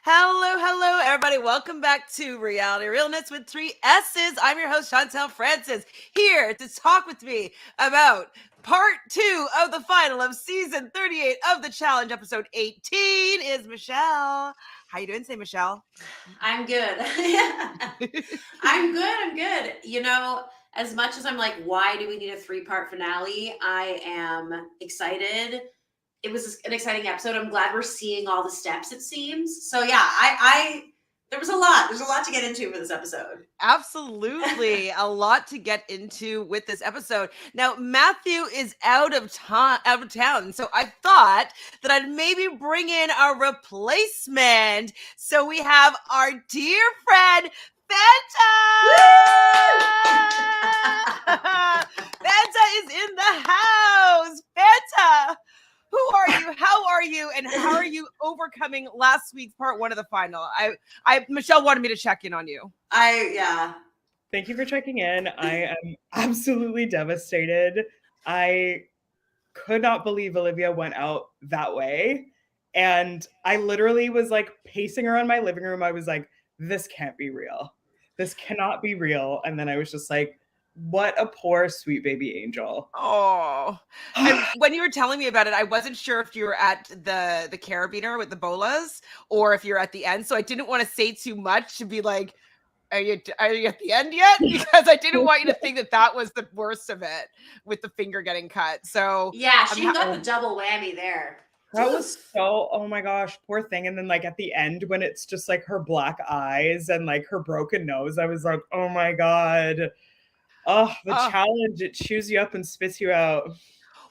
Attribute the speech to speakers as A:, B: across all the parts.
A: Hello, everybody. Welcome back to Reality Realness with 3 S's. I'm your host, Chantele Francis, here to talk with me about part 2 of the final of season 38 of the challenge. Episode 18 is Michelle. How you doing today, Michelle?
B: I'm good. I'm good. You know, as much as I'm like, why do we need a 3-part finale? I am excited. It was an exciting episode. I'm glad we're seeing all the steps, it seems. So yeah, there was a lot. There's a lot to get into for this episode.
A: Absolutely. A lot to get into with this episode. Now, Matthew is out of town. So I thought that I'd maybe bring in a replacement. So we have our dear friend, Fanta! Fanta is in the house. Fanta, who are you? How are you? And how are you overcoming last week's part 1 of the final? Michelle wanted me to check in on you.
C: Thank you for checking in. I am absolutely devastated. I could not believe Olivia went out that way. And I literally was like pacing around my living room. I was like, this can't be real. This cannot be real. And then I was just like, what a poor sweet baby angel.
A: Oh, and when you were telling me about it, I wasn't sure if you were at the carabiner with the bolas or if you're at the end. So I didn't want to say too much to be like, are you at the end yet? Because I didn't want you to think that was the worst of it with the finger getting cut. So
B: yeah, she got the double whammy there.
C: That was so, oh my gosh, poor thing. And then like at the end when it's just like her black eyes and like her broken nose, I was like, oh my God. Oh, the challenge, it chews you up and spits you out.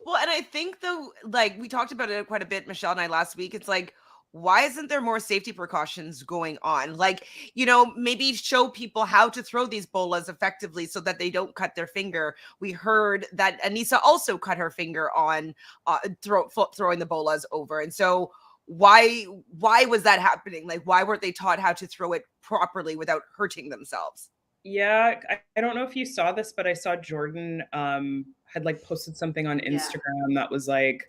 A: Well, and I think though, like we talked about it quite a bit, Michelle and I last week, it's like, why isn't there more safety precautions going on? Like, maybe show people how to throw these bolas effectively so that they don't cut their finger. We heard that Aneesa also cut her finger on throwing the bolas over. And so why was that happening? Like, why weren't they taught how to throw it properly without hurting themselves?
C: Yeah, I don't know if you saw this, but I saw Jordan had like posted something on Instagram that was like,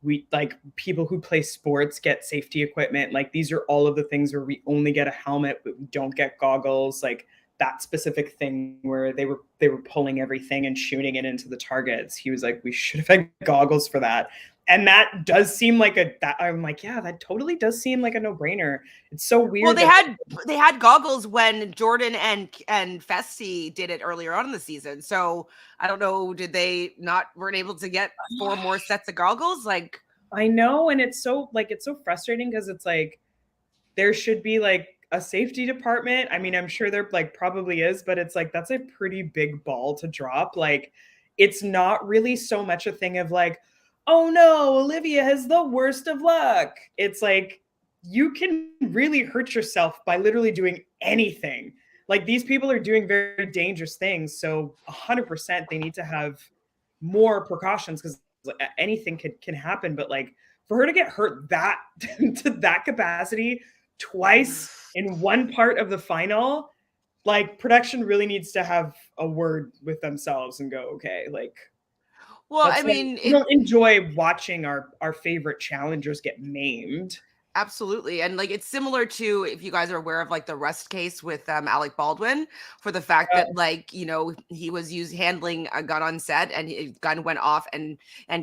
C: we like people who play sports get safety equipment. Like these are all of the things where we only get a helmet, but we don't get goggles. Like that specific thing where they were pulling everything and shooting it into the targets. He was like, we should have had goggles for that. And that does seem like I'm like, yeah, that totally does seem like a no-brainer. It's so weird.
A: Well, they had goggles when Jordan and Fessy did it earlier on in the season. So I don't know, did they weren't able to get 4 more sets of goggles? Like,
C: I know, and it's so frustrating because it's like there should be like a safety department. I mean, I'm sure there like probably is, but it's like that's a pretty big ball to drop. Like, it's not really so much a thing of like, oh no, Olivia has the worst of luck. It's like you can really hurt yourself by literally doing anything. Like these people are doing very dangerous things. So 100% they need to have more precautions because anything can happen. But like for her to get hurt that to that capacity twice in one part of the final, like production really needs to have a word with themselves and go, okay, like,
A: well, I mean,
C: we don't enjoy watching our favorite challengers get maimed.
A: Absolutely. And like, it's similar to, if you guys are aware of like the Rust case with Alec Baldwin, for the fact that like, he was handling a gun on set and his gun went off and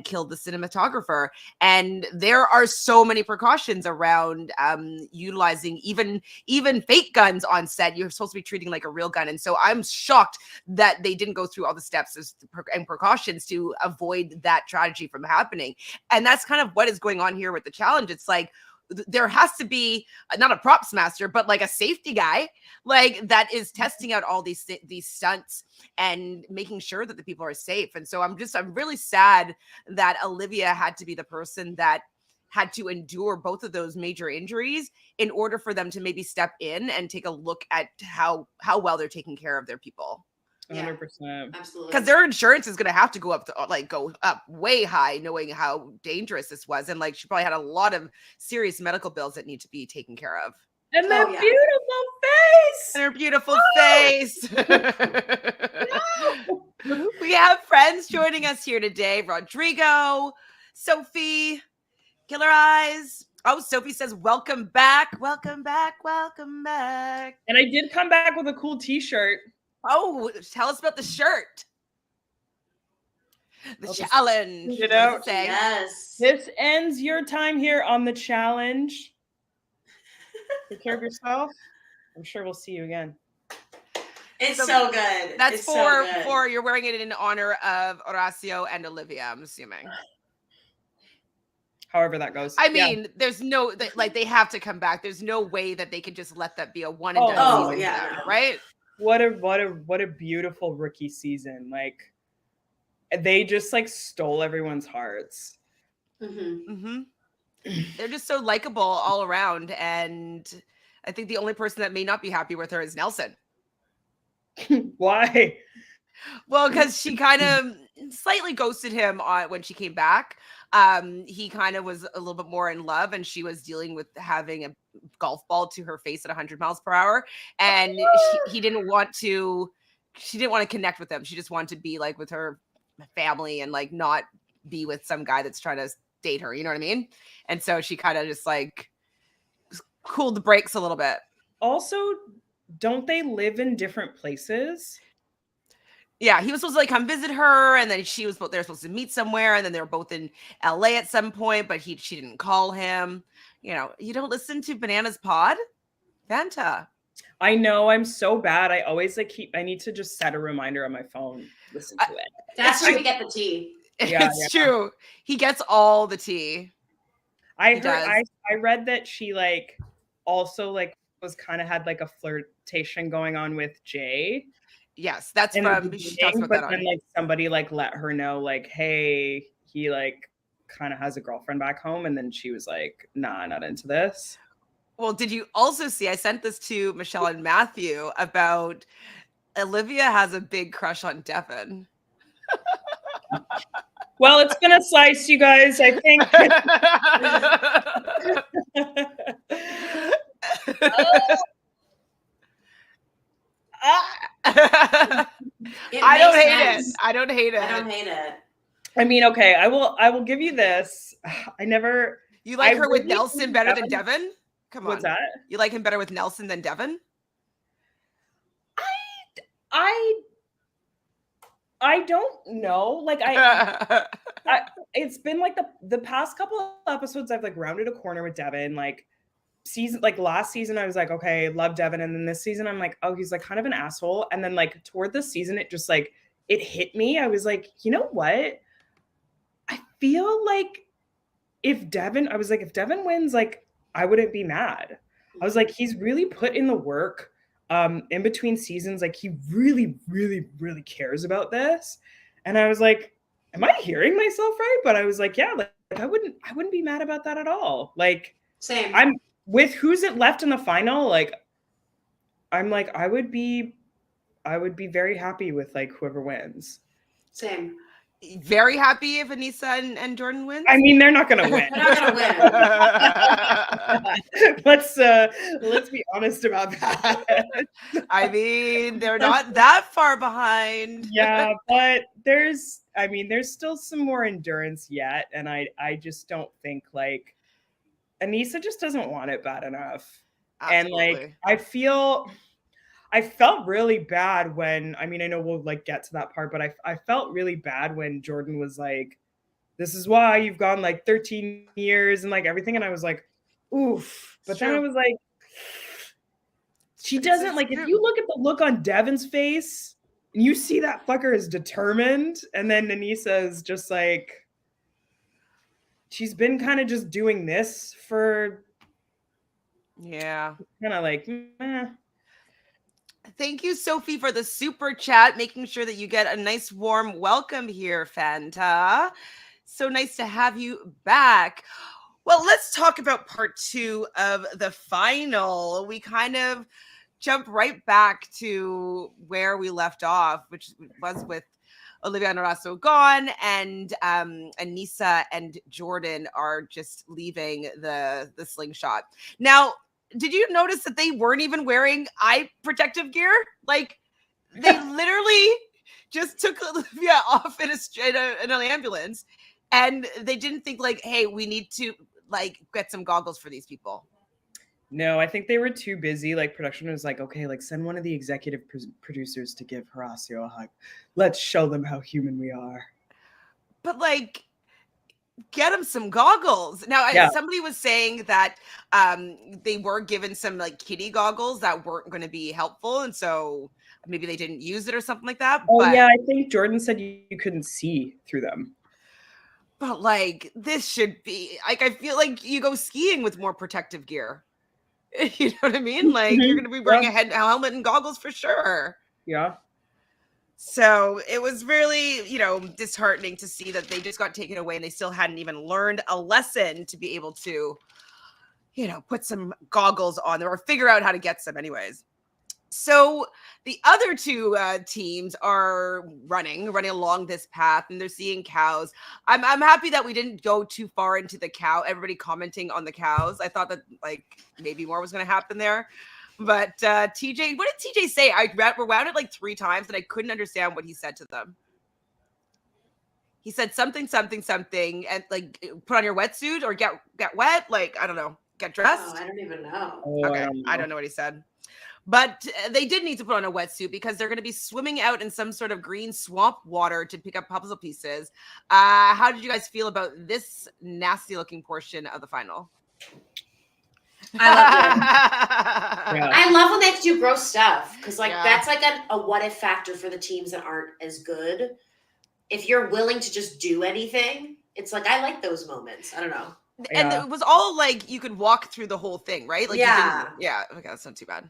A: killed the cinematographer. And there are so many precautions around utilizing even fake guns on set. You're supposed to be treating like a real gun. And so I'm shocked that they didn't go through all the steps and precautions to avoid that tragedy from happening. And that's kind of what is going on here with the challenge. It's like, there has to be not a props master, but like a safety guy, like that is testing out all these stunts and making sure that the people are safe. And so I'm really sad that Olivia had to be the person that had to endure both of those major injuries in order for them to maybe step in and take a look at how well they're taking care of their people.
C: 100%.
B: Absolutely.
A: Because their insurance is going to have to go up way high, knowing how dangerous this was. And like, she probably had a lot of serious medical bills that need to be taken care of.
C: And their beautiful face.
A: And her beautiful face. No. We have friends joining us here today. Rodrigo, Sophie, Killer Eyes. Oh, Sophie says, welcome back, welcome back, welcome back.
C: And I did come back with a cool t-shirt.
A: Oh, tell us about the shirt. The
C: I'll just
A: challenge.
C: read it
A: What does
C: out.
A: it say?
B: Yes.
C: This ends your time here on the challenge. Take care of yourself. I'm sure we'll see you again.
B: It's so good.
A: That's
B: it's so good.
A: for you're wearing it in honor of Horacio and Olivia, I'm assuming.
C: However that goes.
A: I mean, there's no like they have to come back. There's no way that they could just let that be a one and done season,
B: yeah, no.
A: right?
C: What a beautiful rookie season. Like they just like stole everyone's hearts.
A: They're just so likable all around, and I think the only person that may not be happy with her is Nelson.
C: Why?
A: Well, because she kind of slightly ghosted him when she came back. He kind of was a little bit more in love, and she was dealing with having a golf ball to her face at 100 miles per hour, and he didn't want to. She didn't want to connect with him. She just wanted to be like with her family and like not be with some guy that's trying to date her. You know what I mean? And so she kind of just like cooled the brakes a little bit.
C: Also, don't they live in different places?
A: Yeah, he was supposed to like come visit her, and then they're supposed to meet somewhere, and then they were both in LA at some point, but she didn't call him. You know, you don't listen to Bananas Pod? Fanta.
C: I know, I'm so bad. I always like I need to just set a reminder on my phone. Listen to it.
B: That's where we get the tea.
A: It's true. He gets all the tea.
C: I read that she like also like was kind of had like a flirtation going on with Jay.
A: Yes, that's from she talks about
C: but
A: that
C: then
A: on.
C: Like somebody like let her know like, hey, he like kind of has a girlfriend back home, and then she was like, nah, not into this.
A: Well, did you also see, I sent this to Michelle and Matthew about Olivia has a big crush on Devin.
C: Well, it's been a slice, you guys, I think.
A: I don't hate it. I don't hate it.
C: I mean, okay, I will give you this.
A: You like her with Nelson better than Devin? Come on.
C: What's that?
A: You like him better with Nelson than Devin?
C: I don't know. Like it's been like the past couple of episodes I've like rounded a corner with Devin. Like last season I was like, okay, love Devin, and then this season I'm like, oh, he's like kind of an asshole. And then like toward this season it just like it hit me. I was like, you know what? I feel like if Devin wins, like I wouldn't be mad. I was like, he's really put in the work in between seasons. Like he really, really, really cares about this. And I was like, am I hearing myself right? But I was like, yeah, like I wouldn't be mad about that at all. Like
B: same.
C: I'm with who's it left in the final. Like I'm like, I would be very happy with like whoever wins.
B: Same.
A: Very happy if Aneesa and Jordan win.
C: I mean, they're not going to win.
B: They're not going
C: to win. Let's be honest about that.
A: I mean, they're not that far behind.
C: Yeah, but there's still some more endurance yet, and I just don't think like Aneesa just doesn't want it bad enough. Absolutely. And like I felt really bad when, I mean, I know we'll like get to that part, but I felt really bad when Jordan was like, this is why you've gone like 13 years and like everything. And I was like, oof. But then I was like, she doesn't like, if you look at the look on Devin's face and you see that fucker is determined. And then Aneesa is just like, she's been kind of just doing this for.
A: Yeah.
C: Kind of like,
A: Thank you, Sophie, for the super chat, making sure that you get a nice warm welcome here, Fanta. So nice to have you back. Well, let's talk about part 2 of the final. We kind of jump right back to where we left off, which was with Olivia and Horacio gone, and Aneesa and Jordan are just leaving the slingshot. Now, did you notice that they weren't even wearing eye protective gear? Like, they literally just took Olivia off in an ambulance, and they didn't think like, hey, we need to like get some goggles for these people?
C: No, I think they were too busy. Like production was like, okay, like send one of the executive producers to give Horacio a hug. Let's show them how human we are.
A: But like, get him some goggles. Now,
C: Yeah.
A: somebody was saying that they were given some like kitty goggles that weren't going to be helpful, and so maybe they didn't use it or something like that.
C: Oh
A: but
C: yeah, I think Jordan said you couldn't see through them.
A: But like, this should be like, I feel like you go skiing with more protective gear. You know what I mean? Like, you're going to be wearing a helmet and goggles for sure.
C: Yeah.
A: So it was really, disheartening to see that they just got taken away and they still hadn't even learned a lesson to be able to, put some goggles on there or figure out how to get some anyways. So the other two teams are running along this path, and they're seeing cows. I'm happy that we didn't go too far into the cow. Everybody commenting on the cows. I thought that like maybe more was going to happen there. But TJ, what did TJ say? I rewound it like 3 times, and I couldn't understand what he said to them. He said something, and like put on your wetsuit or get wet. Like, I don't know, get dressed.
B: Oh, I don't even know.
A: Okay, I don't know what he said. But they did need to put on a wetsuit because they're going to be swimming out in some sort of green swamp water to pick up puzzle pieces. How did you guys feel about this nasty looking portion of the final?
B: I love it. Yeah. I love when they do gross stuff because that's like a what if factor for the teams that aren't as good. If you're willing to just do anything, it's like, I like those moments. I don't know.
A: And it was all like you could walk through the whole thing, right? Like okay, that's not too bad.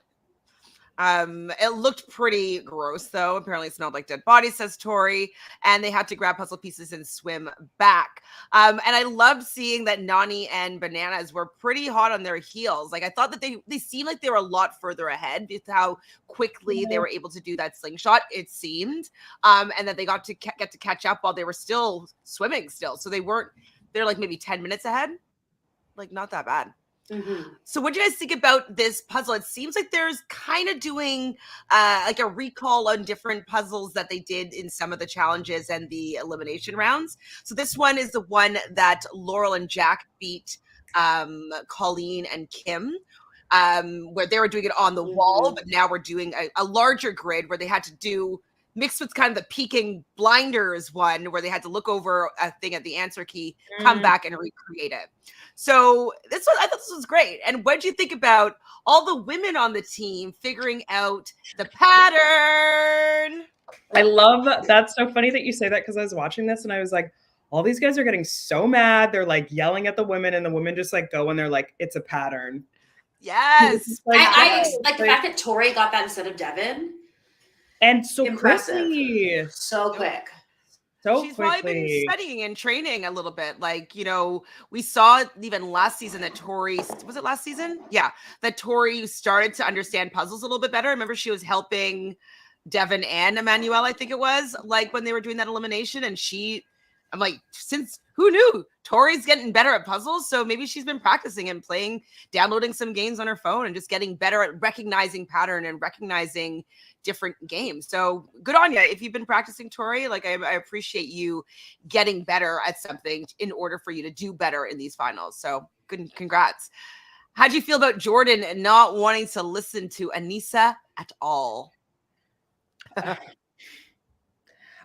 A: It looked pretty gross though. Apparently it smelled like dead bodies, says Tori, and they had to grab puzzle pieces and swim back. And I loved seeing that Nani and Bananas were pretty hot on their heels. Like, I thought that they seemed like they were a lot further ahead with how quickly they were able to do that slingshot, it seemed. And that they got to get to catch up while they were still swimming still. So they're like maybe 10 minutes ahead. Like, not that bad.
B: Mm-hmm.
A: So what do you guys think about this puzzle? It seems like there's kind of doing like a recall on different puzzles that they did in some of the challenges and the elimination rounds. So this one is the one that Laurel and Jack beat Colleen and Kim, where they were doing it on the wall, but now we're doing a larger grid where they had to do mixed with kind of the peeking blinders one where they had to look over a thing at the answer key, come back and recreate it. So I thought this was great. And what did you think about all the women on the team figuring out the pattern?
C: I love that's so funny that you say that because I was watching this and I was like, all these guys are getting so mad. They're like yelling at the women and the women just like go and they're like, it's a pattern.
A: Yes.
B: I like the fact that Tori got that instead of Devin.
C: And so
B: impressive.
C: Quickly.
B: So quick.
A: She's probably been studying and training a little bit. Like, we saw even last season that Tori, was it last season? Yeah. That Tori started to understand puzzles a little bit better. I remember she was helping Devin and Emmanuel, I think it was, like when they were doing that elimination. And I'm like, who knew? Tori's getting better at puzzles. So maybe she's been practicing and downloading some games on her phone and just getting better at recognizing pattern and recognizing different games. So good on you. If you've been practicing, Tori, like I appreciate you getting better at something in order for you to do better in these finals. So good, congrats. How'd you feel about Jordan not wanting to listen to Aneesa at all?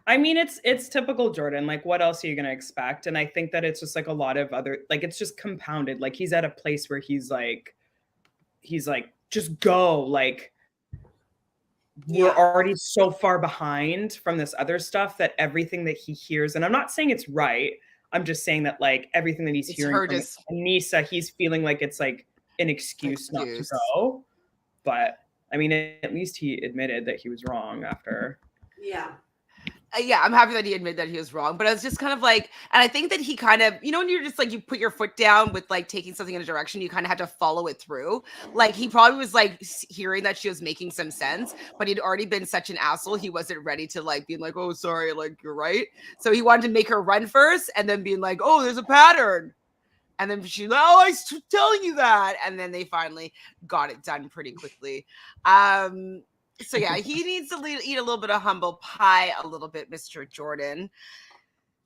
C: I mean, it's typical Jordan. Like, what else are you going to expect? And I think that it's just like a lot of other, like, it's just compounded. Like, he's at a place where he's like, just go. Like, we're already so far behind from this other stuff that everything that he hears, and I'm not saying it's right. I'm just saying that like everything that he's hearing from Aneesa, he's feeling like it's like an excuse not to go. But I mean, at least he admitted that he was wrong after.
B: Yeah.
A: Yeah, I'm happy that he admitted that he was wrong, but it's just kind of like, and I think that he kind of, when you're just like, you put your foot down with like taking something in a direction, you kind of have to follow it through. Like he probably was like hearing that she was making some sense, but he'd already been such an asshole. He wasn't ready to like be like, oh, sorry, like you're right. So he wanted to make her run first and then being like, oh, there's a pattern. And then she's like, oh, I was telling you that. And then they finally got it done pretty quickly. So yeah, he needs to eat a little bit of humble pie a little bit, Mr. Jordan.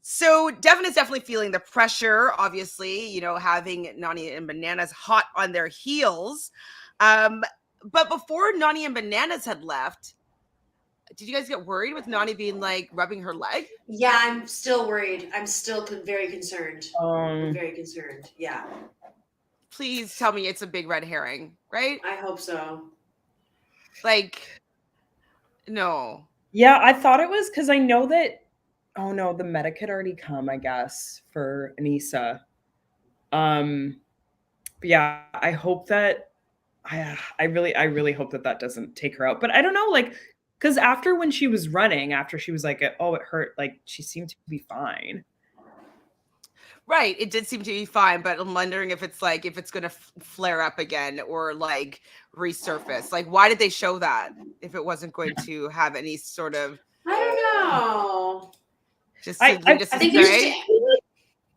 A: So Devin is definitely feeling the pressure, obviously, you know, having Nani and Bananas hot on their heels. But before Nani and Bananas had left, did you guys get worried with Nani being like rubbing her leg?
B: Yeah, I'm still worried. I'm still very concerned. I'm very concerned. Yeah.
A: Please tell me it's a big red herring, right?
B: I hope so.
A: Like, no.
C: Yeah, I thought it was because I know that. Oh no, the medic had already come, I guess, for Aneesa. But yeah, I hope that. I really hope that doesn't take her out. But I don't know, like, because after when she was running, after she was like, oh, it hurt, like she seemed to be fine.
A: Right. It did seem to be fine, but I'm wondering if it's like, if it's going to flare up again or like resurface. Like, why did they show that if it wasn't going to have any sort of.
B: I don't know.
A: Just
C: I
B: think there's.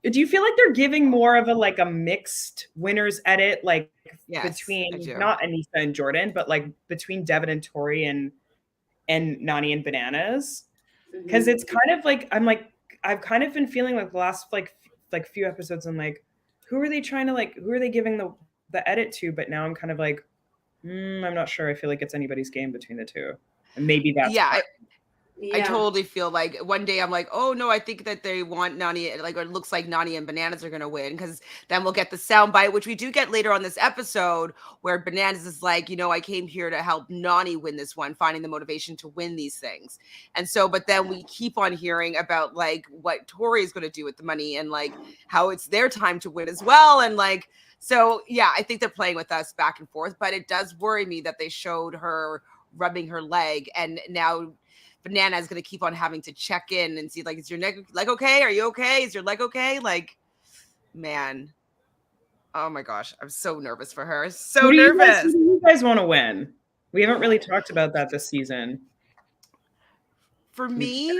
C: Do you feel like they're giving more of a mixed winners edit, like
A: Yes,
C: between
A: I do.
C: not Aneesa and Jordan, but like between Devin and Tori and Nani and Bananas? Because it's kind of like I've kind of been feeling like the last like few episodes, I'm like, who are they giving the edit to? But now I'm kind of like, I'm not sure. I feel like it's anybody's game between the two, and maybe that's
A: I totally feel like one day I'm like, oh no, I think that they want Nani, like it looks like Nani and Bananas are gonna win, because then we'll get the soundbite, which we do get later on this episode, where Bananas is like, you know, I came here to help Nani win this one, finding the motivation to win these things. And so, but then we keep on hearing about like what Tori is gonna do with the money and like how it's their time to win as well. And like, so yeah, I think they're playing with us back and forth, but it does worry me that they showed her rubbing her leg, and now Banana is going to keep on having to check in and see, like, is your leg okay? Are you okay? Is your leg okay? Like, man. Oh my gosh. I'm so nervous for her. So nervous.
C: Who do you guys want to win? We haven't really talked about that this season.
A: For me,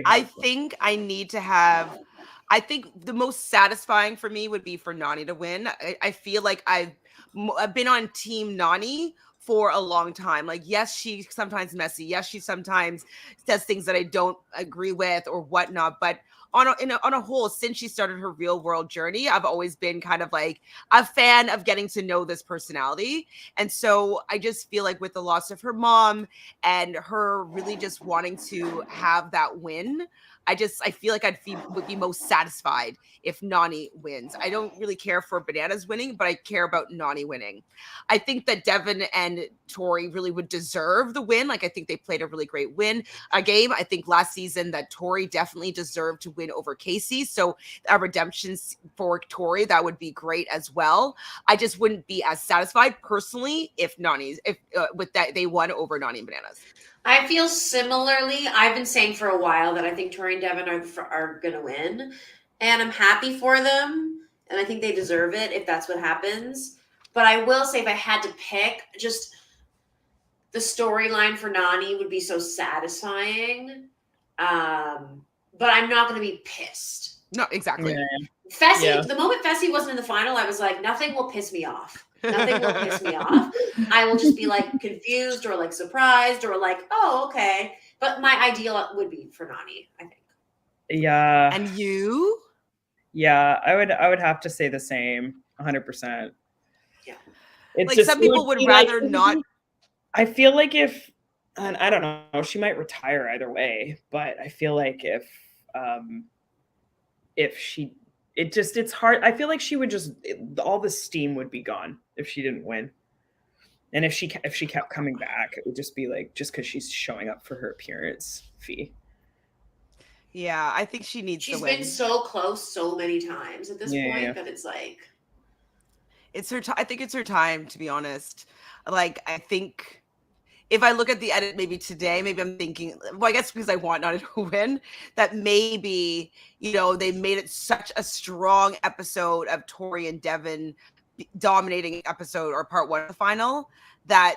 A: I think I need to have, I think the most satisfying for me would be for Nani to win. I feel like I've been on Team Nani for a long time. Like, yes, she's sometimes messy. Yes, she sometimes does things that I don't agree with or whatnot. But on a whole, since she started her real world journey, I've always been kind of like a fan of getting to know this personality. And so I just feel like with the loss of her mom and her really just wanting to have that win, I feel like would be most satisfied if Nani wins. I don't really care for Bananas winning, but I care about Nani winning. I think that Devin and Tori really would deserve the win. Like, I think they played a really great game. I think last season that Tori definitely deserved to win over Casey. So a redemption for Tori, that would be great as well. I just wouldn't be as satisfied personally if with that they won over Nani and Bananas.
B: I feel similarly. I've been saying for a while that I think Tori and Devin are going to win. And I'm happy for them. And I think they deserve it if that's what happens. But I will say, if I had to pick, just the storyline for Nani would be so satisfying. But I'm not going to be pissed.
A: No, exactly.
B: Fessy, the moment Fessy wasn't in the final, I was like, nothing will piss me off. Nothing will piss me off. I will just be like confused or like surprised or like, oh, okay. But my ideal would be for Nani, I think.
C: Yeah.
A: And you?
C: Yeah, I would have to say the same, 100%.
B: Yeah.
C: It's
A: like
C: just,
A: some people would rather not.
C: I feel like and I don't know, she might retire either way, but I feel like it's hard. I feel like she would all the steam would be gone if she didn't win. And if she kept coming back, it would just be like, just because she's showing up for her appearance fee.
A: Yeah, I think she needs to win.
B: She's been so close so many times at this point that it's like,
A: it's her. I think it's her time, to be honest. Like, I think if I look at the edit maybe today, maybe I'm thinking, well, I guess because I want Nani to win, that maybe, you know, they made it such a strong episode of Tori and Devin dominating episode or part one of the final that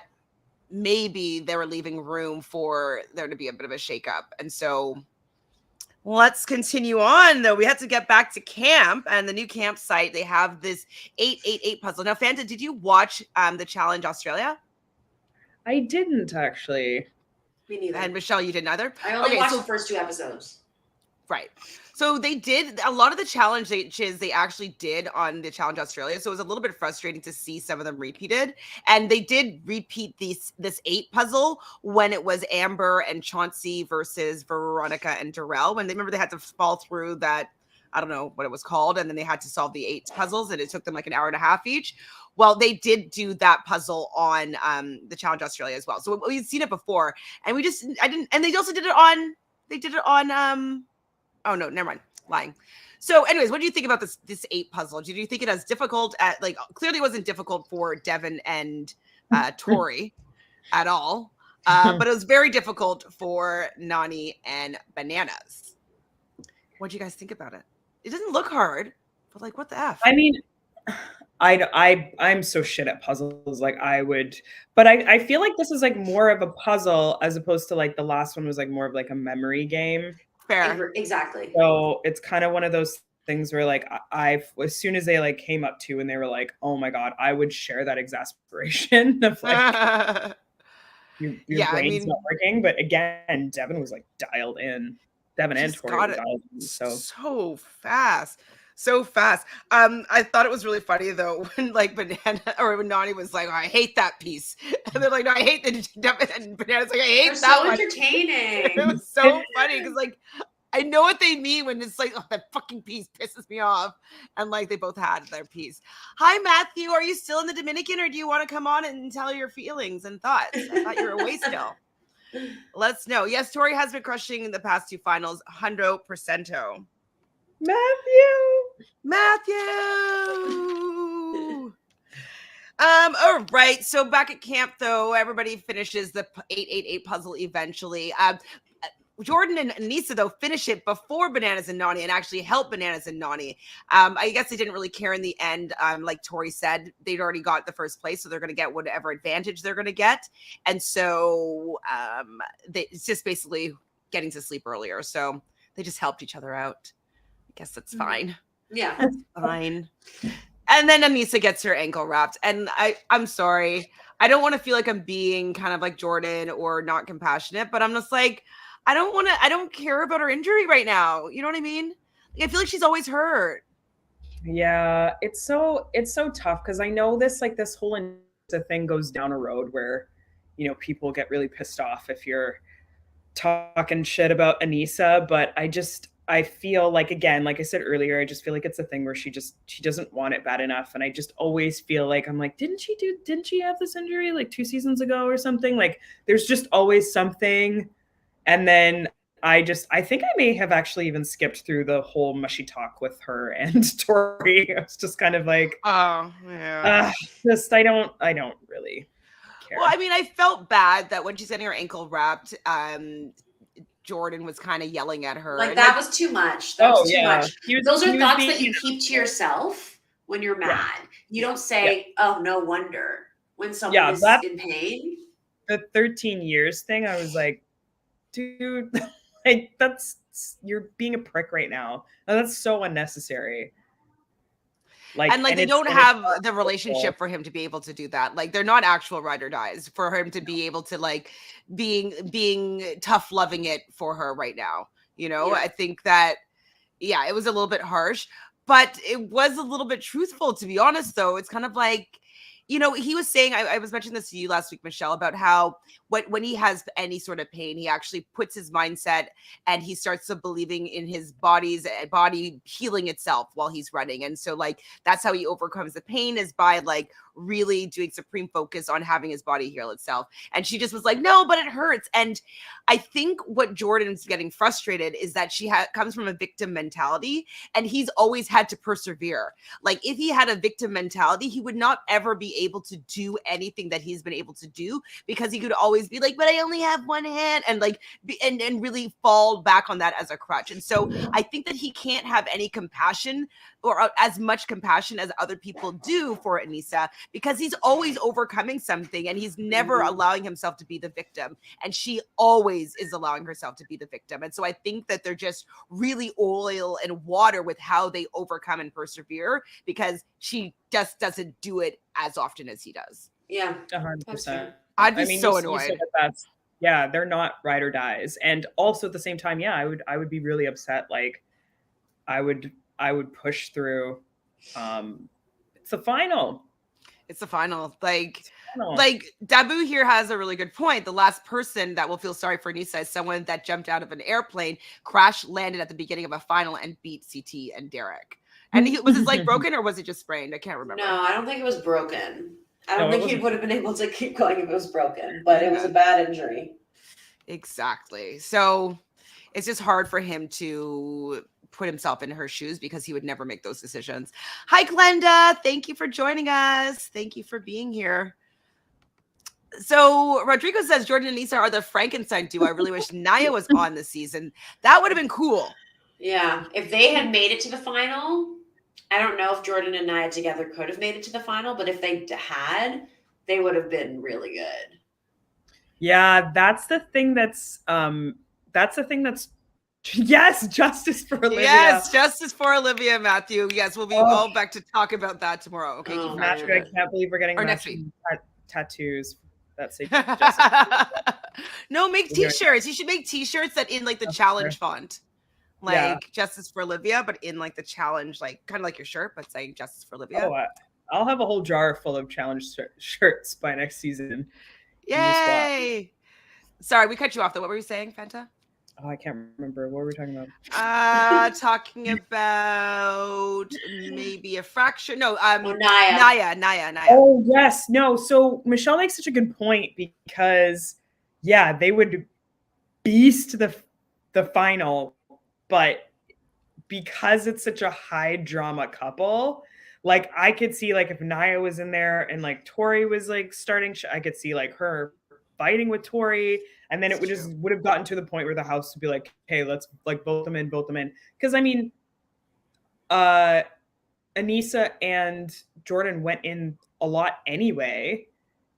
A: maybe they were leaving room for there to be a bit of a shakeup. And so let's continue on, though. We had to get back to camp and the new campsite. They have this 888 puzzle. Now, Fanta, did you watch the Challenge Australia?
C: I didn't, actually.
B: Me neither.
A: And Michelle, you didn't either?
B: I only watched the first 2 episodes.
A: Right. So they did a lot of the challenges they actually did on the Challenge Australia. So it was a little bit frustrating to see some of them repeated. And they did repeat this 8 puzzle when it was Amber and Chauncey versus Veronica and Darrell. When they remember they had to fall through that, I don't know what it was called, and then they had to solve the 8 puzzles, and it took them like an hour and a half each. Well, they did do that puzzle on the Challenge Australia as well. So we'd seen it before, and and they also did it on. They did it on. Oh no, never mind. Lying. So, anyways, what do you think about this 8 puzzle? Do you think it as difficult at like clearly it wasn't difficult for Devin and Tori at all, but it was very difficult for Nani and Bananas. What do you guys think about it? It doesn't look hard, but like what the F?
C: I mean, I'm so shit at puzzles. Like but I feel like this is like more of a puzzle as opposed to like the last one was like more of like a memory game.
A: Fair.
B: Exactly.
C: So it's kind of one of those things where like as soon as they like came up to and they were like, oh my God, I would share that exasperation of like your brain's not working. But again, Devin was like dialed in. Devin and Tori were dialed in.
A: So fast. So fast. I thought it was really funny though when like Banana or when Nani was like, oh, I hate that piece. And they're like, no, I hate the and Banana's like, I hate
B: They're
A: that
B: so
A: one.
B: entertaining.
A: It was so funny because like I know what they mean when it's like, oh, that fucking piece pisses me off. And like they both had their piece. Hi, Matthew. Are you still in the Dominican or do you want to come on and tell your feelings and thoughts? I thought you were away still. Let's know. Yes, Tori has been crushing in the past 2 finals, 100%. Matthew. All right. So back at camp, though, everybody finishes the 888 puzzle eventually. Jordan and Aneesa, though, finish it before Bananas and Nani and actually help Bananas and Nani. I guess they didn't really care in the end. Like Tori said, they'd already got the first place, so they're going to get whatever advantage they're going to get. And so it's just basically getting to sleep earlier. So they just helped each other out. I guess that's fine.
B: Yeah.
A: That's fine. And then Aneesa gets her ankle wrapped. And I'm sorry. I don't want to feel like I'm being kind of like Jordan or not compassionate, but I'm just like, I don't care about her injury right now. You know what I mean? Like, I feel like she's always hurt.
C: Yeah, it's so tough because I know this whole thing goes down a road where, you know, people get really pissed off if you're talking shit about Aneesa, but I feel like, again, like I said earlier, I just feel like it's a thing where she doesn't want it bad enough. And I just always feel like I'm like, didn't she have this injury like 2 seasons ago or something? Like there's just always something. And then I think I may have actually even skipped through the whole mushy talk with her and Tori. I was just kind of like,
A: oh yeah,
C: I don't really care.
A: Well, I mean, I felt bad that when she's getting her ankle wrapped, Jordan was kind of yelling at her.
B: Like that was too much. That was too much. Those are thoughts that you keep to yourself when you're mad. Yeah. You don't say, oh, no wonder when someone is in pain.
C: The 13 years thing, I was like, dude, like you're being a prick right now. And that's so unnecessary.
A: Like, and like they don't have the relationship for him to be able to do that. Like they're not actual ride or dies for him to be able to like being tough loving it for her right now. You know, I think that, yeah, it was a little bit harsh, but it was a little bit truthful, to be honest, though. It's kind of like, you know, he was saying, I was mentioning this to you last week, Michelle, about how when he has any sort of pain, he actually puts his mindset and he starts to believing in his body healing itself while he's running. And so like, that's how he overcomes the pain, is by like really doing supreme focus on having his body heal itself. And she just was like, no, but it hurts. And I think what Jordan's getting frustrated is that she comes from a victim mentality, and he's always had to persevere. Like if he had a victim mentality, he would not ever be able to do anything that he's been able to do, because he could always be like, but I only have one hand, and like and really fall back on that as a crutch. And so I think that he can't have any compassion, or as much compassion as other people do, for Aneesa, because he's always overcoming something and he's never allowing himself to be the victim. And she always is allowing herself to be the victim. And so I think that they're just really oil and water with how they overcome and persevere, because she just doesn't do it as often as he does.
B: Yeah,
C: 100%.
A: I'd be so annoyed.
C: Yeah, they're not ride or dies. And also at the same time, yeah, I would be really upset. Like I would push through. It's the final.
A: It's the final. Like Dabu here has a really good point. The last person that will feel sorry for Aneesa is someone that jumped out of an airplane, crash landed at the beginning of a final, and beat CT and Derek. And was his leg broken or was it just sprained? I can't remember.
B: No, I don't think it was broken. I don't think he would have been able to keep going if it was broken, but it was a bad injury.
A: Exactly. So it's just hard for him to put himself in her shoes because he would never make those decisions. Hi, Glenda. Thank you for joining us. Thank you for being here. So Rodrigo says Jordan and Aneesa are the Frankenstein duo. I really wish Naya was on this season. That would have been cool.
B: Yeah. If they had made it to the final, I don't know if Jordan and Naya together could have made it to the final, but if they had, they would have been really good.
C: Yeah, that's the thing that's yes, justice for Olivia.
A: Yes, justice for Olivia, Matthew. Yes, we'll be all back to talk about that tomorrow. Okay,
C: Matthew, I can't believe we're getting
A: next week
C: tattoos. That's
A: no, make t-shirts. You should make t-shirts that in like the challenge font. Like justice for Olivia, but in like the challenge, like kind of like your shirt, but saying justice for Olivia.
C: Oh, I'll have a whole jar full of challenge shirts by next season.
A: Yay! Sorry, we cut you off though. What were you saying, Fanta?
C: Oh, I can't remember. What were we talking about?
A: Talking about maybe a fracture. No,
B: Naya.
C: Oh, yes. No. So Michelle makes such a good point because, yeah, they would beast the final, but because it's such a high drama couple, like I could see like if Naya was in there and like Tori was like starting, I could see like her fighting with Tori, and then it would have gotten to the point where the house would be like, hey, let's like vote them in. Because I mean, Aneesa and Jordan went in a lot anyway,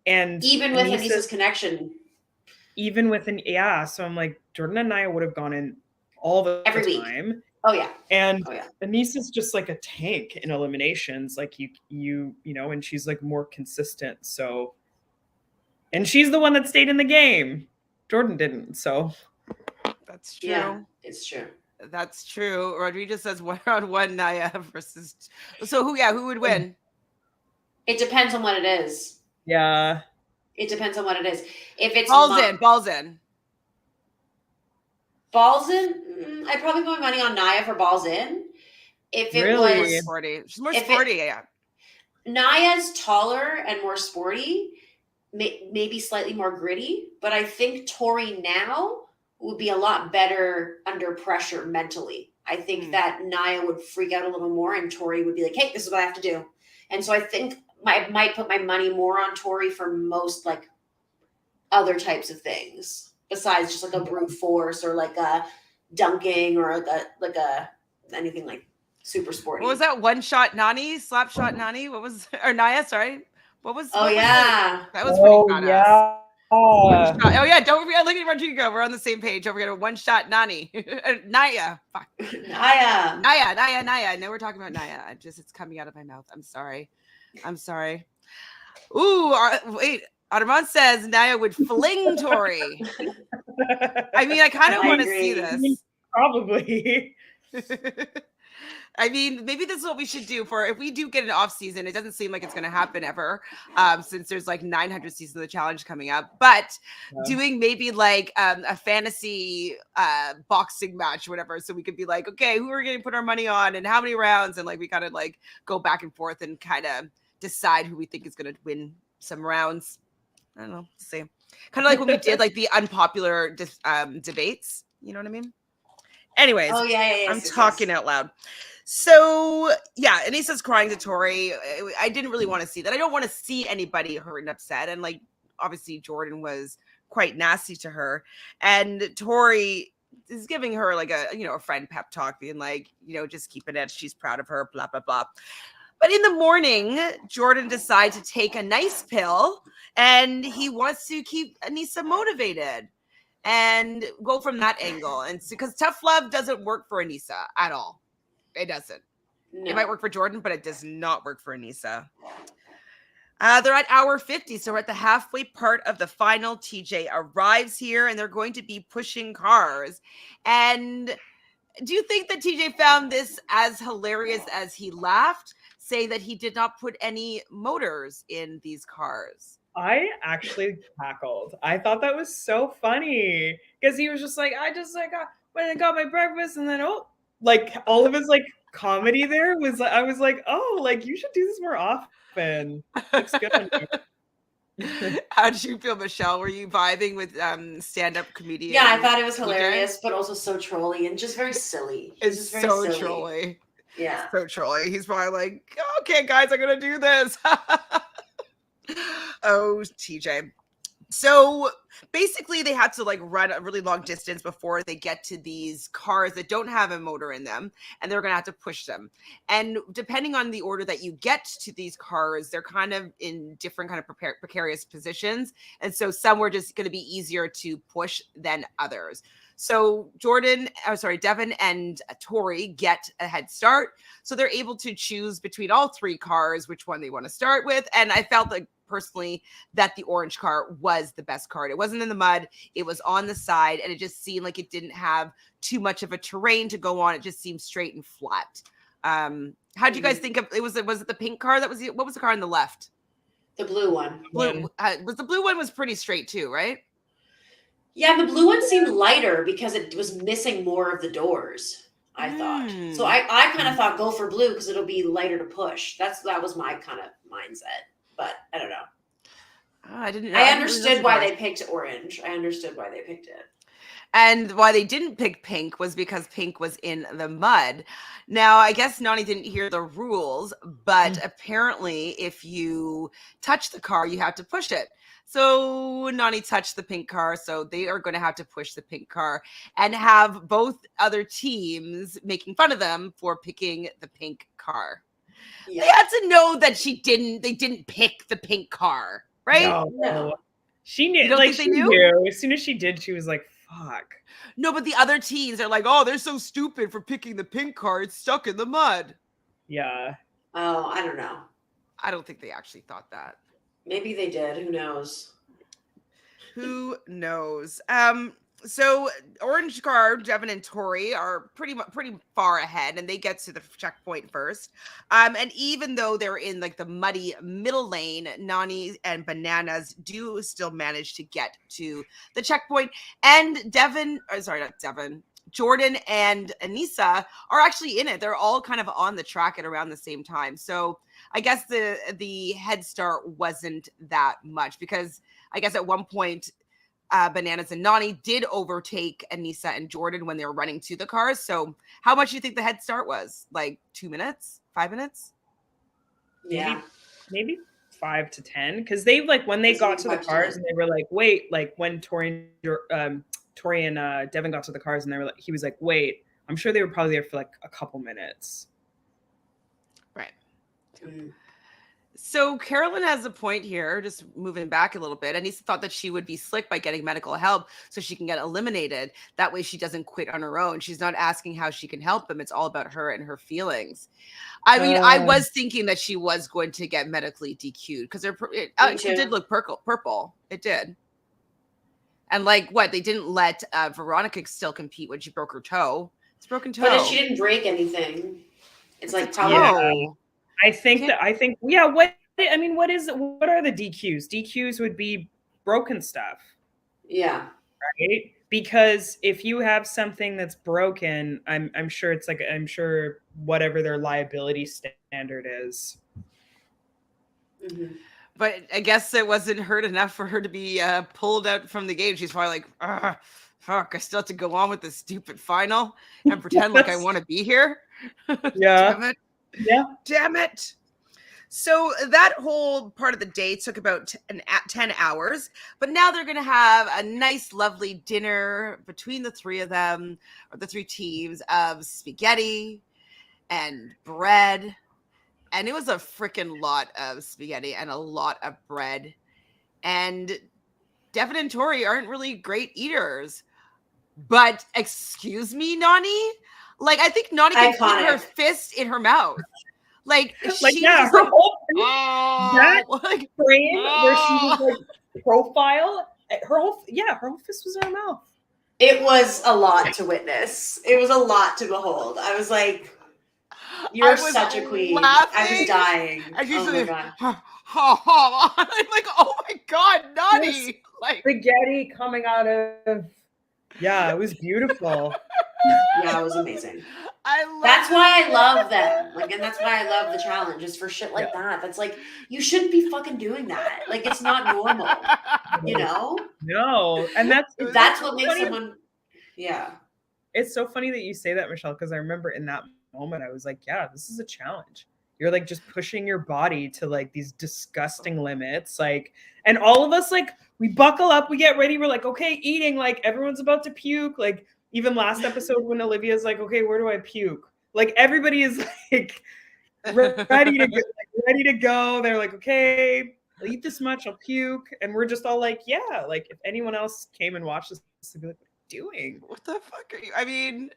C: and
B: even with Aneesa's connection,
C: so I'm like, Jordan and Naya would have gone in all the time.
B: Oh yeah.
C: And Aneesa's just like a tank in eliminations, like you know, and she's like more consistent. So, and she's the one that stayed in the game. Jordan didn't. So
A: that's true.
B: Yeah, it's true.
A: That's true. Rodriguez says 1-on-1 Naya versus. So who would win?
B: It depends on what it is.
C: Yeah.
B: It depends on what it is. If it's
A: balls in, I'd probably put my money on Naya for balls in. If it was sporty, she's more sporty. Yeah.
B: Naya's taller and more sporty, maybe slightly more gritty, but I think Tori now would be a lot better under pressure mentally. I think that Naya would freak out a little more, and Tori would be like, "Hey, this is what I have to do." And so I think I might put my money more on Tori for most like other types of things besides just like a brute force or like a dunking or like a anything like super sporty.
A: What was that one shot Nani? Slap shot Nani? What was or Naya, sorry. What was
B: that
A: was pretty badass.
C: Yeah.
A: Oh yeah, don't forget, look at Rodrigo. We're on the same page. Don't forget a one shot Nani. Naya. Fuck.
B: Naya.
A: I know we're talking about Naya. It's coming out of my mouth. I'm sorry. Ooh, wait. Armand says Naya would fling Tori. I mean, I kind of want to see this.
C: Probably.
A: I mean, maybe this is what we should do for if we do get an off season. It doesn't seem like it's going to happen ever, since there's like 900 seasons of the challenge coming up. But doing maybe like a fantasy boxing match, or whatever. So we could be like, okay, who are we going to put our money on, and how many rounds, and like we kind of like go back and forth and kind of decide who we think is going to win some rounds. I don't know. See, kind of like when we did like the unpopular debates. You know what I mean? Anyways, I'm talking out loud. So yeah, Aneesa's crying to Tori. I didn't really want to see that. I don't want to see anybody hurt and upset. And like, obviously Jordan was quite nasty to her, and Tori is giving her like a friend pep talk, being like, just keeping it. She's proud of her, blah, blah, blah. But in the morning, Jordan decides to take a nice pill, and he wants to keep Aneesa motivated and go from that angle. And because tough love doesn't work for Aneesa at all. It doesn't. No. It might work for Jordan, but it does not work for Aneesa. They're at hour 50, so we're at the halfway part of the final. TJ arrives here, and they're going to be pushing cars. And Do you think that TJ found this as hilarious as he laughed, saying that he did not put any motors in these cars?
C: I actually cackled. I thought that was so funny because he was just like, I just like went and got my breakfast, and then like all of his like comedy there was. I was like, oh, like you should do this more often. Looks good on you.
A: How did you feel, Michelle? Were you vibing with stand-up comedian?
B: Yeah, I thought it was
A: TJ?
B: hilarious, but also so trolly and just very silly. He's
A: It's
B: just very
A: so
B: silly.
A: trolly.
B: Yeah.
A: So trolly. He's probably like, okay, guys, I'm gonna do this. Oh, TJ. So basically, they had to like run a really long distance before they get to these cars that don't have a motor in them, and they're gonna have to push them. And depending on the order that you get to these cars, they're kind of in different kind of precarious positions, and so some were just going to be easier to push than others. So Devin and Tori get a head start, so they're able to choose between all three cars which one they want to start with. And I felt like personally that the orange car was the best car. It wasn't in the mud, it was on the side, and it just seemed like it didn't have too much of a terrain to go on. It just seemed straight and flat. How do you guys think of it? Was it the pink car that was what was the car on the left?
B: The blue one.
A: Was the blue one was pretty straight too, right?
B: Yeah, the blue one seemed lighter because it was missing more of the doors, I thought. So I kind of thought go for blue because it'll be lighter to push. That was my kind of mindset. But I don't know. I understood why they picked orange. I understood why they picked it.
A: And why they didn't pick pink was because pink was in the mud. Now, I guess Nani didn't hear the rules, but apparently if you touch the car, you have to push it. So Nani touched the pink car, so they are going to have to push the pink car and have both other teams making fun of them for picking the pink car. Yeah. They had to know that they didn't pick the pink car, right?
C: No. She knew, like she knew. As soon as she did, she was like, fuck.
A: No, but the other teams are like, oh, they're so stupid for picking the pink car. It's stuck in the mud.
C: Yeah.
B: Oh, I don't know.
A: I don't think they actually thought that.
B: Maybe they did. Who knows?
A: Who knows? So orange car, Devin and Tori are pretty far ahead, and they get to the checkpoint first. And even though they're in like the muddy middle lane, Nani and Bananas do still manage to get to the checkpoint. And Jordan and Aneesa are actually in it. They're all kind of on the track at around the same time. So I guess the head start wasn't that much, because I guess at one point Bananas and Nani did overtake Aneesa and Jordan when they were running to the cars. So how much do you think the head start was? Like 2 minutes? 5 minutes?
B: Yeah.
C: Maybe 5 to 10. Because they like when they got to the cars and they were like, wait, like when Tori and Devin got to the cars and they were like, he was like, wait, I'm sure they were probably there for like a couple minutes.
A: Right. So Carolyn has a point here, just moving back a little bit. Aneesa thought that she would be slick by getting medical help so she can get eliminated. That way she doesn't quit on her own. She's not asking how she can help them. It's all about her and her feelings. I mean, I was thinking that she was going to get medically DQ'd because it did look purple. It did. And like what? They didn't let Veronica still compete when she broke her toe. It's a broken toe.
B: But she didn't break anything. It's like probably.
C: Yeah. I think, what are the DQs? DQs would be broken stuff.
B: Yeah.
C: Right? Because if you have something that's broken, I'm sure whatever their liability standard is.
B: Mm-hmm.
A: But I guess it wasn't hurt enough for her to be pulled out from the game. She's probably like, fuck, I still have to go on with this stupid final and pretend like I want to be here.
C: Yeah.
A: Damn it.
C: Yeah.
A: Damn it. So that whole part of the day took about 10 hours, but now they're going to have a nice, lovely dinner between the three of them, or the three teams, of spaghetti and bread. And it was a freaking lot of spaghetti and a lot of bread. And Devin and Tori aren't really great eaters. But excuse me, Nani? Like, I think Nani can put her fist in her mouth. Like
C: her whole that like frame where she was like profile, her whole fist was in her mouth.
B: It was a lot to witness. It was a lot to behold. I was like, you're such a queen. I was dying.
A: And she's
B: oh my god.
A: I'm like, oh my god, Nani. Like
C: spaghetti coming out of. Yeah, it was beautiful.
B: Yeah, it was amazing.
A: I
B: That's why I love them. Like, and that's why I love the challenge, is for shit like that. That's like, you shouldn't be fucking doing that. Like, it's not normal. You know?
C: No. And that's
B: what makes someone. Yeah.
C: It's so funny that you say that, Michelle, because I remember in that moment I was like, yeah, this is a challenge. You're like just pushing your body to like these disgusting limits. Like, and all of us, like, we buckle up, we get ready, we're like, okay, eating, like everyone's about to puke. Like, even last episode when Olivia's like, okay, where do I puke? Like, everybody is like ready to go. They're like, okay, I'll eat this much, I'll puke. And we're just all like, yeah, like if anyone else came and watched this, they'd be like, what are you doing?
A: What the fuck are you? I mean,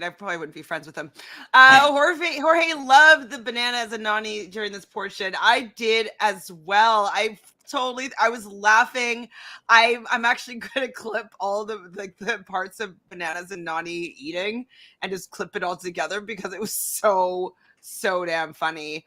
A: I probably wouldn't be friends with him. Jorge loved the bananas and nani during this portion. I did as well. I was laughing. I'm actually going to clip all the parts of bananas and nani eating and just clip it all together because it was so damn funny.